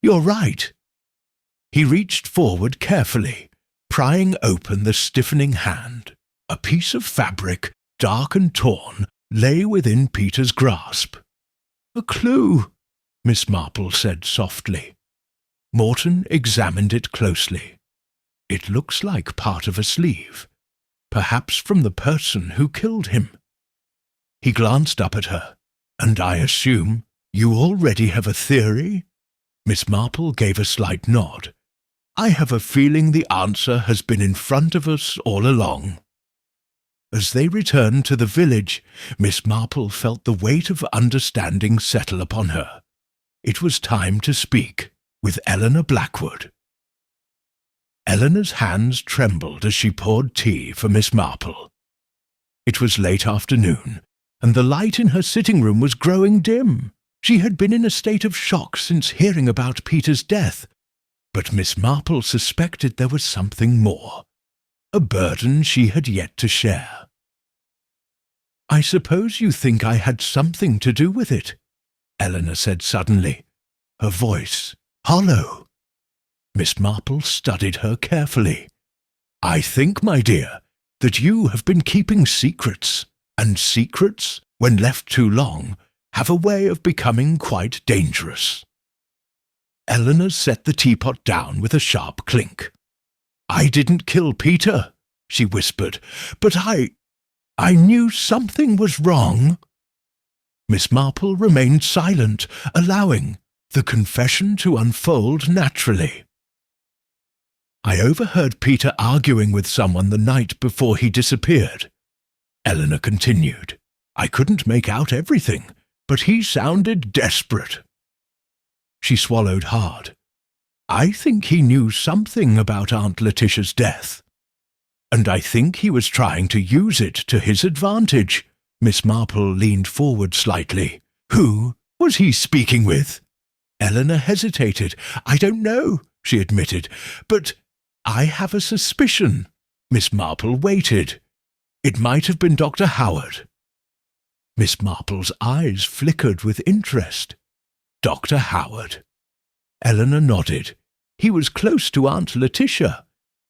[SPEAKER 1] "You're right." He reached forward carefully, prying open the stiffening hand. A piece of fabric, dark and torn, lay within Peter's grasp. "A clue," Miss Marple said softly. Morton examined it closely. "It looks like part of a sleeve, perhaps from the person who killed him." He glanced up at her. "And I assume you already have a theory?" Miss Marple gave a slight nod. "I have a feeling the answer has been in front of us all along." As they returned to the village, Miss Marple felt the weight of understanding settle upon her. It was time to speak with Eleanor Blackwood. Eleanor's hands trembled as she poured tea for Miss Marple. It was late afternoon, and the light in her sitting room was growing dim. She had been in a state of shock since hearing about Peter's death, but Miss Marple suspected there was something more, a burden she had yet to share. "I suppose you think I had something to do with it," Eleanor said suddenly, her voice hollow. Miss Marple studied her carefully. "I think, my dear, that you have been keeping secrets, and secrets, when left too long, have a way of becoming quite dangerous." Eleanor set the teapot down with a sharp clink. "I didn't kill Peter," she whispered, "but I knew something was wrong." Miss Marple remained silent, allowing the confession to unfold naturally. "I overheard Peter arguing with someone the night before he disappeared," Eleanor continued. "I couldn't make out everything, but he sounded desperate." She swallowed hard. "I think he knew something about Aunt Letitia's death. And I think he was trying to use it to his advantage." Miss Marple leaned forward slightly. "Who was he speaking with?" Eleanor hesitated. "I don't know," she admitted, "but I have a suspicion." Miss Marple waited. "It might have been Dr. Howard." Miss Marple's eyes flickered with interest. "Dr. Howard?" Eleanor nodded. "He was close to Aunt Letitia,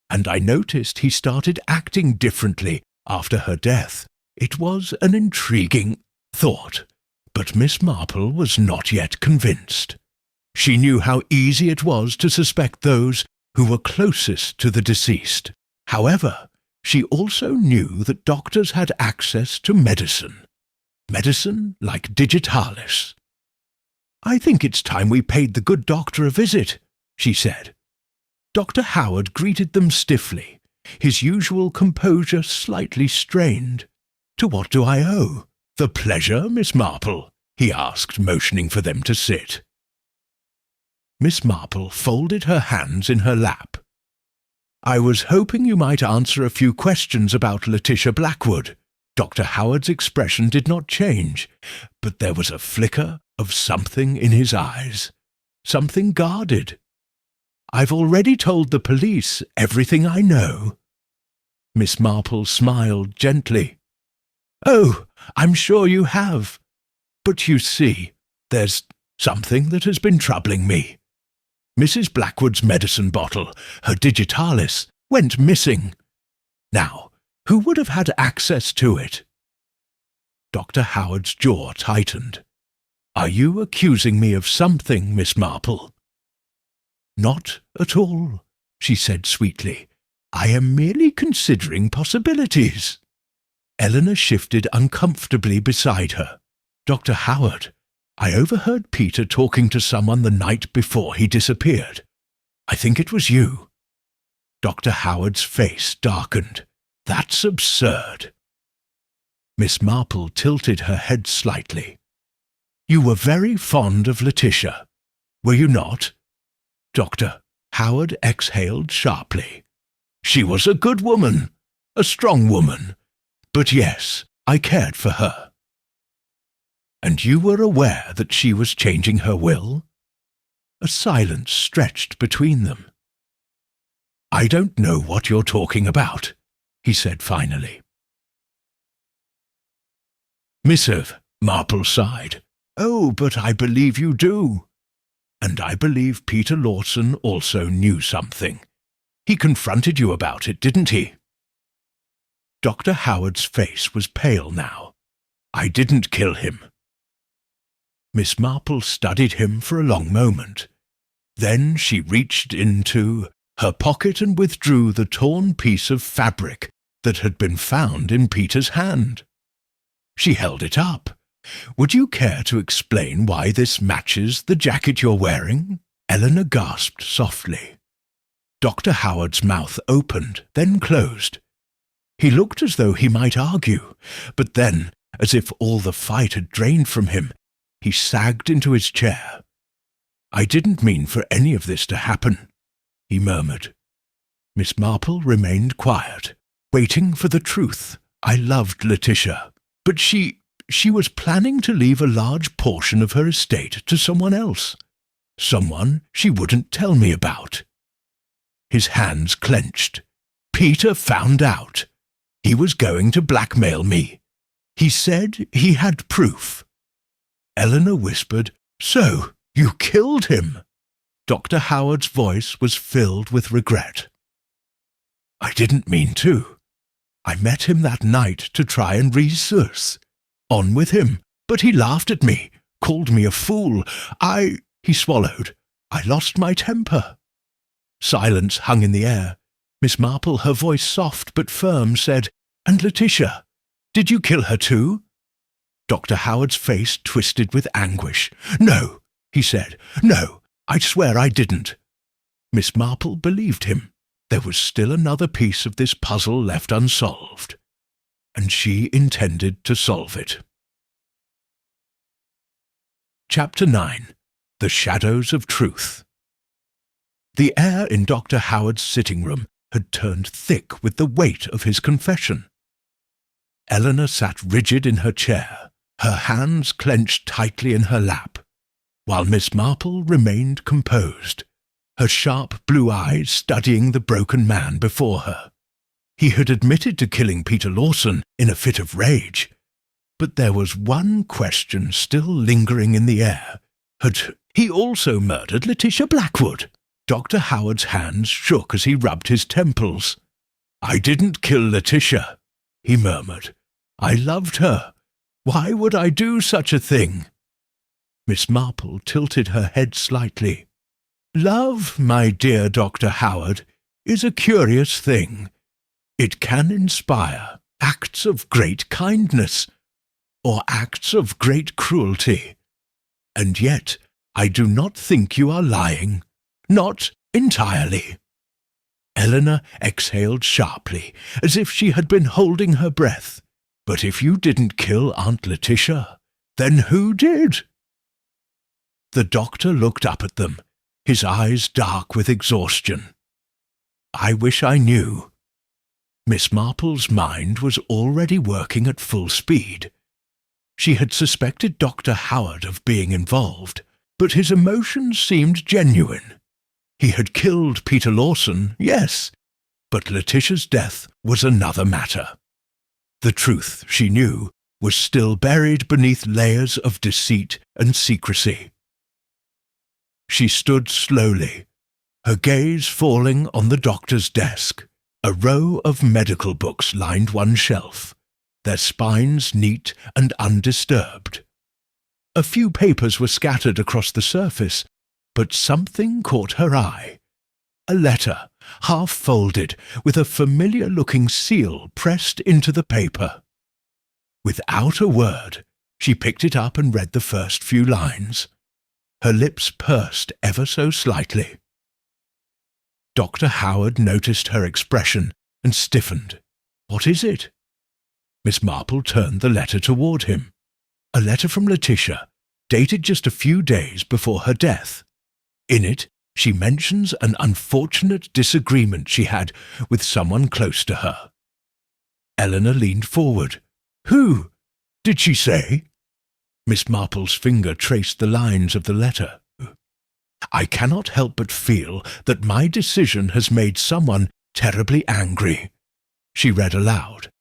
[SPEAKER 1] and I noticed he started acting differently after her death. It was an intriguing thought, but Miss Marple was not yet convinced. She knew how easy it was to suspect those who were closest to the deceased. However, she also knew that doctors had access to medicine like digitalis. "I think it's time we paid the good doctor a visit," she said. Dr. Howard greeted them stiffly, his usual composure slightly strained. "To what do I owe the pleasure, Miss Marple?" he asked, motioning for them to sit. Miss Marple folded her hands in her lap. "I was hoping you might answer a few questions about Letitia Blackwood." Dr. Howard's expression did not change, but there was a flicker of something in his eyes, something guarded. "I've already told the police everything I know." Miss Marple smiled gently. "Oh, I'm sure you have. But you see, there's something that has been troubling me. Mrs. Blackwood's medicine bottle, her digitalis, went missing. Now, who would have had access to it?" Dr. Howard's jaw tightened. "Are you accusing me of something, Miss Marple?" "Not at all," she said sweetly. "I am merely considering possibilities." Eleanor shifted uncomfortably beside her. "Dr. Howard, I overheard Peter talking to someone the night before he disappeared. I think it was you." Dr. Howard's face darkened. "That's absurd." Miss Marple tilted her head slightly. "You were very fond of Letitia, were you not?" Dr. Howard exhaled sharply. "She was a good woman, a strong woman, but yes, I cared for her." "And you were aware that she was changing her will?" A silence stretched between them. "I don't know what you're talking about," he said finally. "Missive," Marple sighed. "Oh, but I believe you do. And I believe Peter Lawson also knew something. He confronted you about it, didn't he?" Dr. Howard's face was pale now. "I didn't kill him." Miss Marple studied him for a long moment. Then she reached into her pocket and withdrew the torn piece of fabric that had been found in Peter's hand. She held it up. "Would you care to explain why this matches the jacket you're wearing?" Eleanor gasped softly. Dr. Howard's mouth opened, then closed. He looked as though he might argue, but then, as if all the fight had drained from him, he sagged into his chair. "I didn't mean for any of this to happen," he murmured. Miss Marple remained quiet, waiting for the truth. "I loved Letitia, but she was planning to leave a large portion of her estate to someone else. Someone she wouldn't tell me about." His hands clenched. "Peter found out. He was going to blackmail me. He said he had proof." Eleanor whispered, "So, you killed him?" Dr. Howard's voice was filled with regret. "I didn't mean to. I met him that night to try and resource. On with him, but he laughed at me, called me a fool. He swallowed. I lost my temper." Silence hung in the air. Miss Marple, her voice soft but firm, said, "And Letitia, did you kill her too?" Dr. Howard's face twisted with anguish. "No," he said. "No, I swear I didn't." Miss Marple believed him. There was still another piece of this puzzle left unsolved, and she intended to solve it. Chapter 9. The Shadows of Truth. The air in Dr. Howard's sitting room had turned thick with the weight of his confession. Eleanor sat rigid in her chair, her hands clenched tightly in her lap, while Miss Marple remained composed, her sharp blue eyes studying the broken man before her. He had admitted to killing Peter Lawson in a fit of rage, but there was one question still lingering in the air. Had he also murdered Letitia Blackwood? Dr. Howard's hands shook as he rubbed his temples. "I didn't kill Letitia," he murmured. "I loved her. Why would I do such a thing?" Miss Marple tilted her head slightly. "Love, my dear Dr. Howard, is a curious thing. It can inspire acts of great kindness or acts of great cruelty. And yet I do not think you are lying. Not entirely." Eleanor exhaled sharply, as if she had been holding her breath. "But if you didn't kill Aunt Letitia, then who did?" The doctor looked up at them, his eyes dark with exhaustion. "I wish I knew." Miss Marple's mind was already working at full speed. She had suspected Dr. Howard of being involved, but his emotions seemed genuine. He had killed Peter Lawson, yes, but Letitia's death was another matter. The truth, she knew, was still buried beneath layers of deceit and secrecy. She stood slowly, her gaze falling on the doctor's desk. A row of medical books lined one shelf, their spines neat and undisturbed. A few papers were scattered across the surface, but something caught her eye. A letter, half-folded, with a familiar-looking seal pressed into the paper. Without a word, she picked it up and read the first few lines. Her lips pursed ever so slightly. Dr. Howard noticed her expression and stiffened. "What is it?" Miss Marple turned the letter toward him. A letter from Letitia, dated just a few days before her death. In it, she mentions an unfortunate disagreement she had with someone close to her. Eleanor leaned forward. "Who? Did she say?" Miss Marple's finger traced the lines of the letter. "I cannot help but feel that my decision has made someone terribly angry," she read aloud.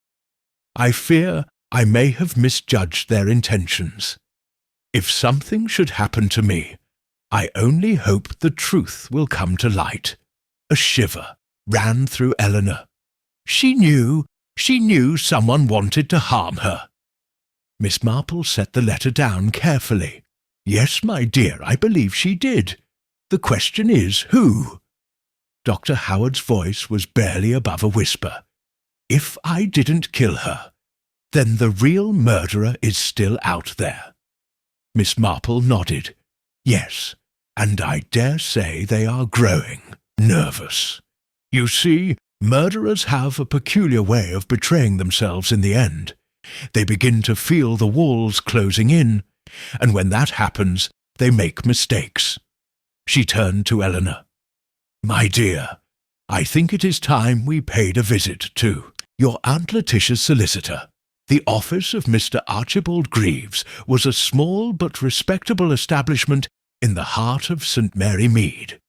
[SPEAKER 1] "I fear I may have misjudged their intentions. If something should happen to me, I only hope the truth will come to light." A shiver ran through Eleanor. She knew someone wanted to harm her. Miss Marple set the letter down carefully. "Yes, my dear, I believe she did. The question is, who?" Dr. Howard's voice was barely above a whisper. "If I didn't kill her, then the real murderer is still out there." Miss Marple nodded. "Yes, and I dare say they are growing nervous. You see, murderers have a peculiar way of betraying themselves in the end. They begin to feel the walls closing in, and when that happens, they make mistakes." She turned to Eleanor. "My dear, I think it is time we paid a visit to your Aunt Letitia's solicitor. The office of Mr. Archibald Greaves was a small but respectable establishment in the heart of St. Mary Mead."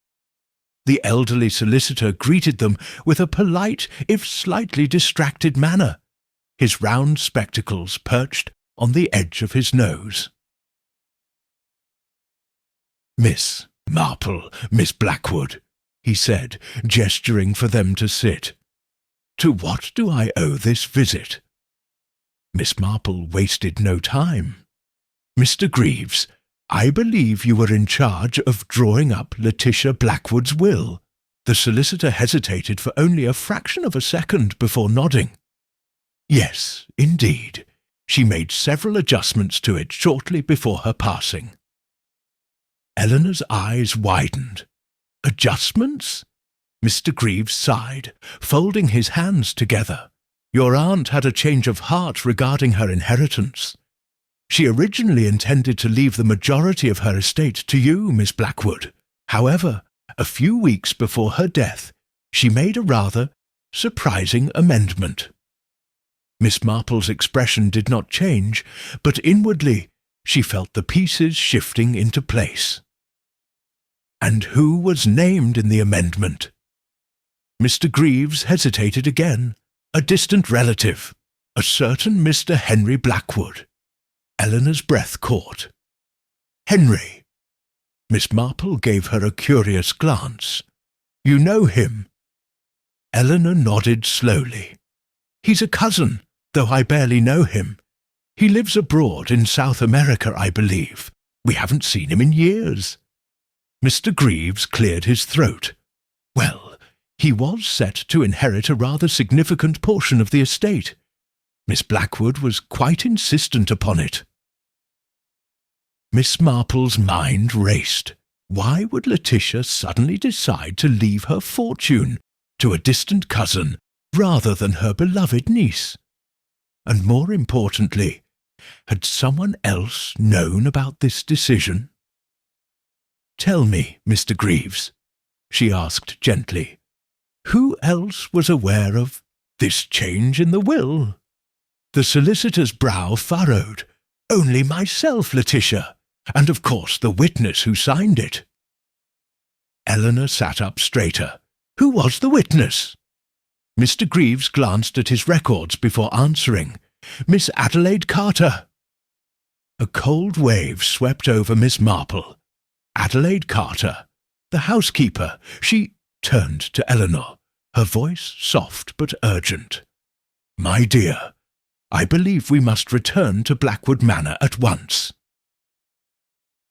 [SPEAKER 1] The elderly solicitor greeted them with a polite, if slightly distracted manner, his round spectacles perched on the edge of his nose. "Miss Marple, Miss Blackwood," he said, gesturing for them to sit. "To what do I owe this visit?" Miss Marple wasted no time. "Mr. Greaves, I believe you were in charge of drawing up Letitia Blackwood's will." The solicitor hesitated for only a fraction of a second before nodding. "Yes, indeed. She made several adjustments to it shortly before her passing." Eleanor's eyes widened. "Adjustments?" Mr. Greaves sighed, folding his hands together. "Your aunt had a change of heart regarding her inheritance. She originally intended to leave the majority of her estate to you, Miss Blackwood. However, a few weeks before her death, she made a rather surprising amendment." Miss Marple's expression did not change, but inwardly she felt the pieces shifting into place. "And who was named in the amendment?" Mr. Greaves hesitated again. "A distant relative, a certain Mr. Henry Blackwood." Eleanor's breath caught. "Henry?" Miss Marple gave her a curious glance. "You know him?" Eleanor nodded slowly. "He's a cousin, though I barely know him. He lives abroad in South America, I believe. We haven't seen him in years." Mr. Greaves cleared his throat. "Well, he was set to inherit a rather significant portion of the estate. Miss Blackwood was quite insistent upon it." Miss Marple's mind raced. Why would Letitia suddenly decide to leave her fortune to a distant cousin rather than her beloved niece? And more importantly, had someone else known about this decision? "Tell me, Mr. Greaves," she asked gently, "who else was aware of this change in the will?" The solicitor's brow furrowed. "Only myself, Letitia, and of course the witness who signed it." Eleanor sat up straighter. "Who was the witness?" Mr. Greaves glanced at his records before answering. "Miss Adelaide Carter." A cold wave swept over Miss Marple. Adelaide Carter, the housekeeper. She turned to Eleanor, her voice soft but urgent. "My dear, I believe we must return to Blackwood Manor at once."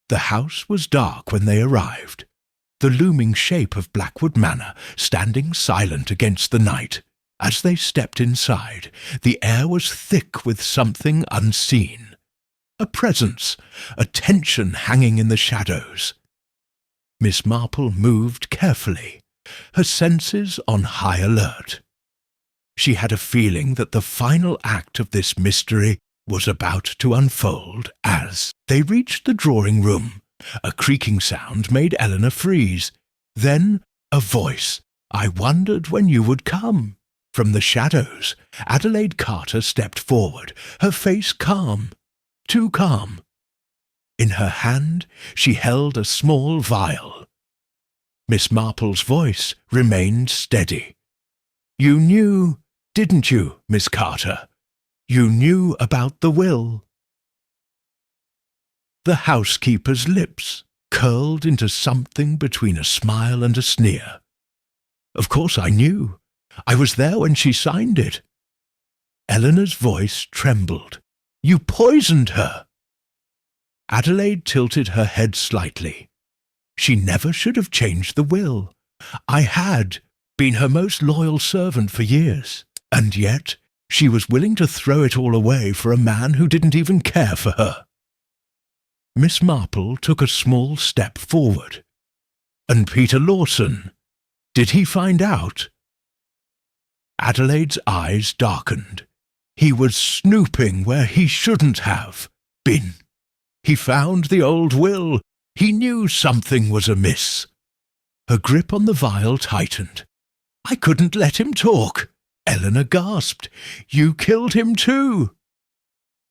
[SPEAKER 1] The house was dark when they arrived, the looming shape of Blackwood Manor standing silent against the night. As they stepped inside, the air was thick with something unseen. A presence, a tension hanging in the shadows. Miss Marple moved carefully, her senses on high alert. She had a feeling that the final act of this mystery was about to unfold as they reached the drawing-room. A creaking sound made Eleanor freeze. Then a voice. "I wondered when you would come." From the shadows, Adelaide Carter stepped forward, her face calm, too calm. In her hand she held a small vial. Miss Marple's voice remained steady. "You knew, didn't you, Miss Carter? You knew about the will." The housekeeper's lips curled into something between a smile and a sneer. "Of course I knew. I was there when she signed it." Eleanor's voice trembled. "You poisoned her." Adelaide tilted her head slightly. "She never should have changed the will. I had been her most loyal servant for years, and yet she was willing to throw it all away for a man who didn't even care for her." Miss Marple took a small step forward. "And Peter Lawson, did he find out?" Adelaide's eyes darkened. "He was snooping where he shouldn't have been. He found the old will. He knew something was amiss." Her grip on the vial tightened. "I couldn't let him talk." Eleanor gasped. "You killed him too."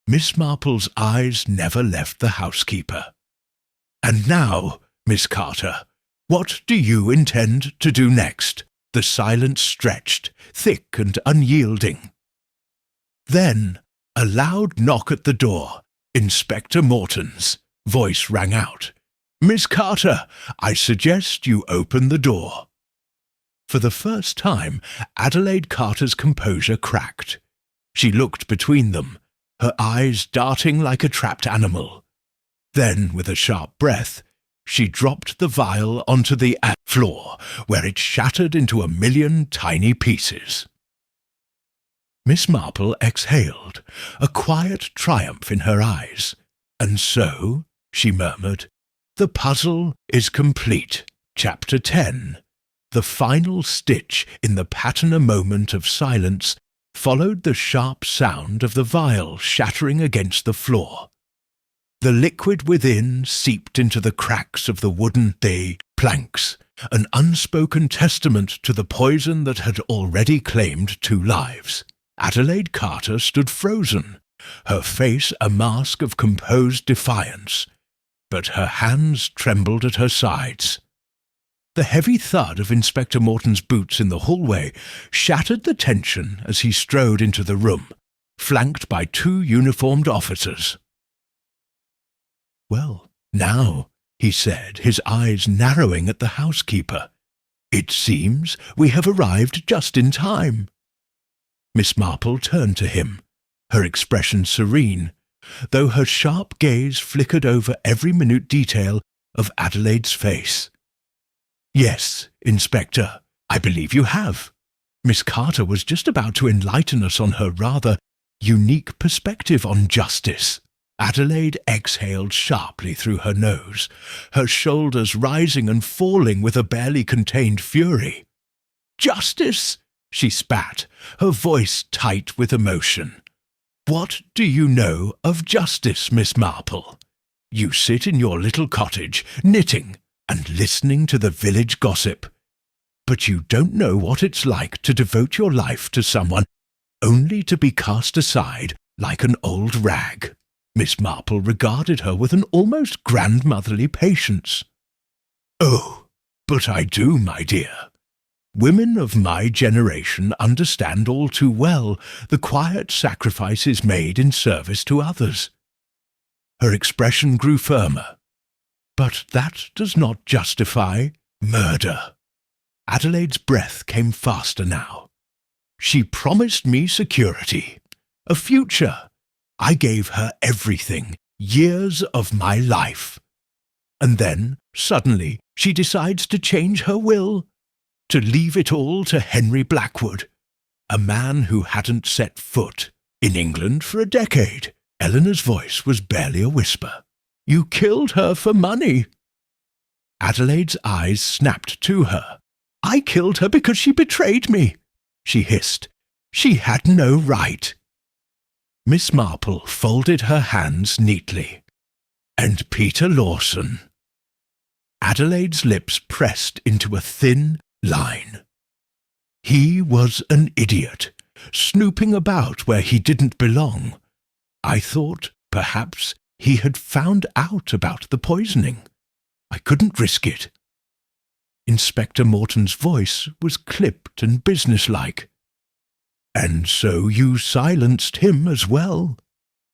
[SPEAKER 1] Miss Marple's eyes never left the housekeeper. "And now, Miss Carter, what do you intend to do next?" The silence stretched, thick and unyielding. Then a loud knock at the door. Inspector Morton's voice rang out. "Miss Carter, I suggest you open the door." For the first time, Adelaide Carter's composure cracked. She looked between them, her eyes darting like a trapped animal. Then, with a sharp breath, she dropped the vial onto the floor, where it shattered into a million tiny pieces. Miss Marple exhaled, a quiet triumph in her eyes. "And so," she murmured, "the puzzle is complete." Chapter 10. The final stitch in the pattern. A moment of silence followed the sharp sound of the vial shattering against the floor. The liquid within seeped into the cracks of the wooden planks, an unspoken testament to the poison that had already claimed 2 lives. Adelaide Carter stood frozen, her face a mask of composed defiance, but her hands trembled at her sides. The heavy thud of Inspector Morton's boots in the hallway shattered the tension as he strode into the room, flanked by 2 uniformed officers. "Well, now," he said, his eyes narrowing at the housekeeper, "it seems we have arrived just in time." Miss Marple turned to him, her expression serene, though her sharp gaze flickered over every minute detail of Adelaide's face. "Yes, Inspector, I believe you have." Miss Carter was just about to enlighten us on her rather unique perspective on justice. Adelaide exhaled sharply through her nose, her shoulders rising and falling with a barely contained fury. Justice! She spat, her voice tight with emotion. What do you know of justice, Miss Marple? You sit in your little cottage, knitting and listening to the village gossip. But you don't know what it's like to devote your life to someone only to be cast aside like an old rag. Miss Marple regarded her with an almost grandmotherly patience. Oh, but I do, my dear. Women of my generation understand all too well the quiet sacrifices made in service to others. Her expression grew firmer. But that does not justify murder. Adelaide's breath came faster now. She promised me security, a future. I gave her everything, years of my life. And then, suddenly, she decides to change her will, to leave it all to Henry Blackwood, a man who hadn't set foot in England for a decade. Eleanor's voice was barely a whisper. You killed her for money. Adelaide's eyes snapped to her. I killed her because she betrayed me, she hissed. She had no right. Miss Marple folded her hands neatly. And Peter Lawson. Adelaide's lips pressed into a thin line. He was an idiot, snooping about where he didn't belong. I thought, perhaps, he had found out about the poisoning. I couldn't risk it. Inspector Morton's voice was clipped and businesslike. And so you silenced him as well.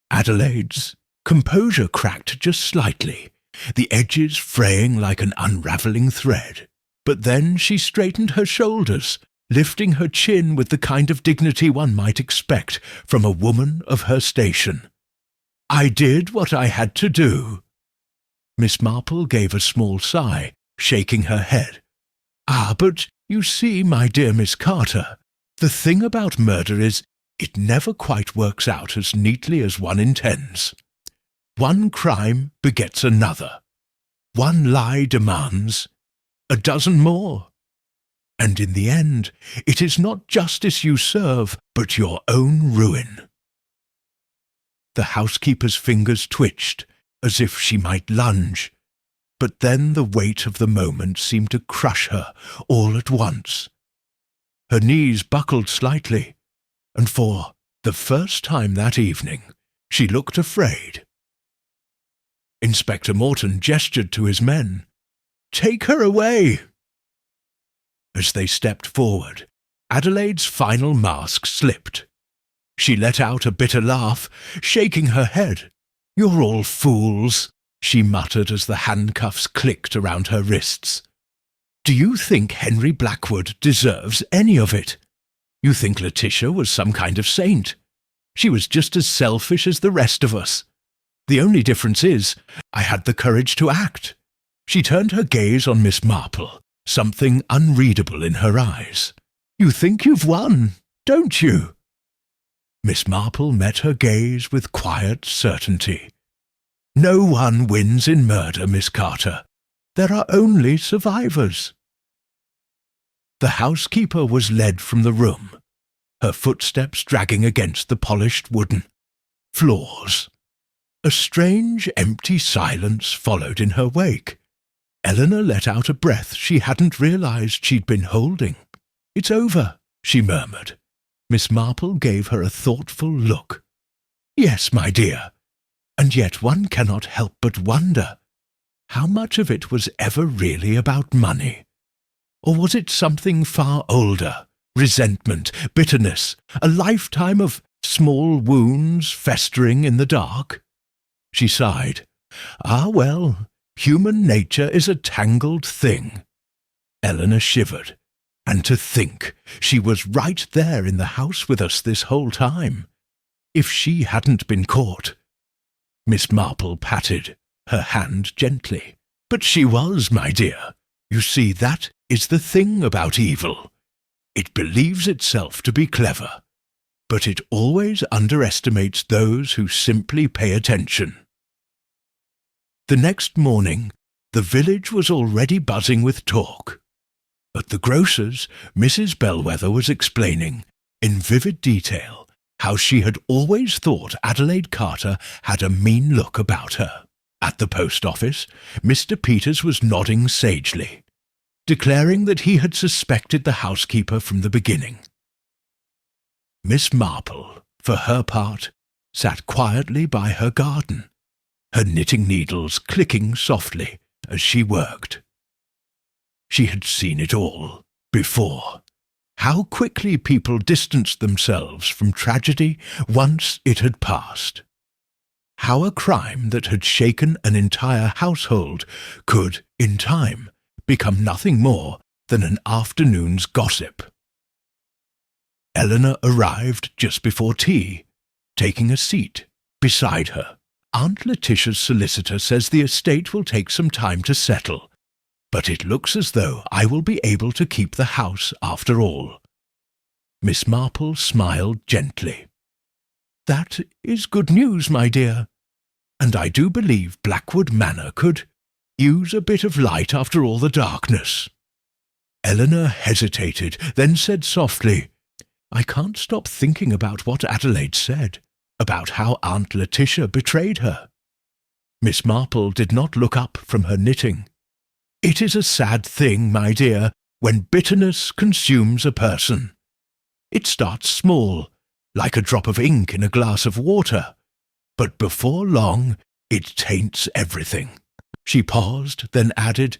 [SPEAKER 1] Adelaide's composure cracked just slightly, the edges fraying like an unravelling thread. But then she straightened her shoulders, lifting her chin with the kind of dignity one might expect from a woman of her station. I did what I had to do. Miss Marple gave a small sigh, shaking her head. Ah, but you see, my dear Miss Carter, the thing about murder is it never quite works out as neatly as one intends. One crime begets another. One lie demands a dozen more. And in the end, it is not justice you serve, but your own ruin. The housekeeper's fingers twitched, as if she might lunge, but then the weight of the moment seemed to crush her all at once. Her knees buckled slightly, and for the first time that evening, she looked afraid. Inspector Morton gestured to his men. Take her away! As they stepped forward, Adelaide's final mask slipped. She let out a bitter laugh, shaking her head. You're all fools, she muttered as the handcuffs clicked around her wrists. Do you think Henry Blackwood deserves any of it? You think Letitia was some kind of saint? She was just as selfish as the rest of us. The only difference is, I had the courage to act. She turned her gaze on Miss Marple, something unreadable in her eyes. You think you've won, don't you? Miss Marple met her gaze with quiet certainty. No one wins in murder, Miss Carter. There are only survivors. The housekeeper was led from the room, her footsteps dragging against the polished wooden floors. A strange, empty silence followed in her wake. Eleanor let out a breath she hadn't realized she'd been holding. It's over, she murmured. Miss Marple gave her a thoughtful look. Yes, my dear, and yet one cannot help but wonder, how much of it was ever really about money? Or was it something far older, resentment, bitterness, a lifetime of small wounds festering in the dark? She sighed. Ah, well, human nature is a tangled thing. Eleanor shivered. And to think she was right there in the house with us this whole time. If she hadn't been caught. Miss Marple patted her hand gently. But she was, my dear. You see, that is the thing about evil. It believes itself to be clever, but it always underestimates those who simply pay attention. The next morning, the village was already buzzing with talk. At the grocer's, Mrs. Bellwether was explaining, in vivid detail, how she had always thought Adelaide Carter had a mean look about her. At the post office, Mr. Peters was nodding sagely, declaring that he had suspected the housekeeper from the beginning. Miss Marple, for her part, sat quietly by her garden, her knitting needles clicking softly as she worked. She had seen it all before. How quickly people distanced themselves from tragedy once it had passed. How a crime that had shaken an entire household could, in time, become nothing more than an afternoon's gossip. Eleanor arrived just before tea, taking a seat beside her. Aunt Letitia's solicitor says the estate will take some time to settle, but it looks as though I will be able to keep the house after all. Miss Marple smiled gently. That is good news, my dear, and I do believe Blackwood Manor could use a bit of light after all the darkness. Eleanor hesitated, then said softly, I can't stop thinking about what Adelaide said, about how Aunt Letitia betrayed her. Miss Marple did not look up from her knitting. It is a sad thing, my dear, when bitterness consumes a person. It starts small, like a drop of ink in a glass of water, but before long it taints everything. She paused, then added,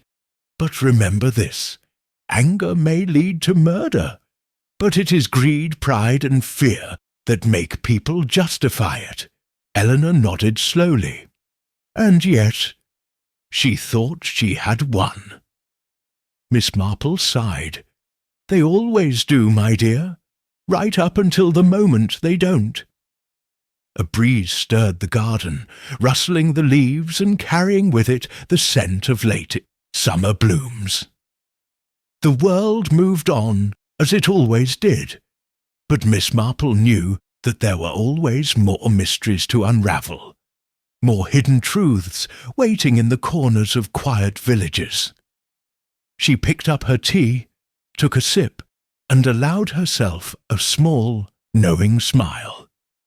[SPEAKER 1] But remember this, anger may lead to murder, but it is greed, pride, and fear that make people justify it. Eleanor nodded slowly. And yet, she thought she had won. Miss Marple sighed. They always do, my dear, right up until the moment they don't. A breeze stirred the garden, rustling the leaves and carrying with it the scent of late summer blooms. The world moved on, as it always did, but Miss Marple knew that there were always more mysteries to unravel, more hidden truths waiting in the corners of quiet villages. She picked up her tea, took a sip, and allowed herself a small, knowing smile.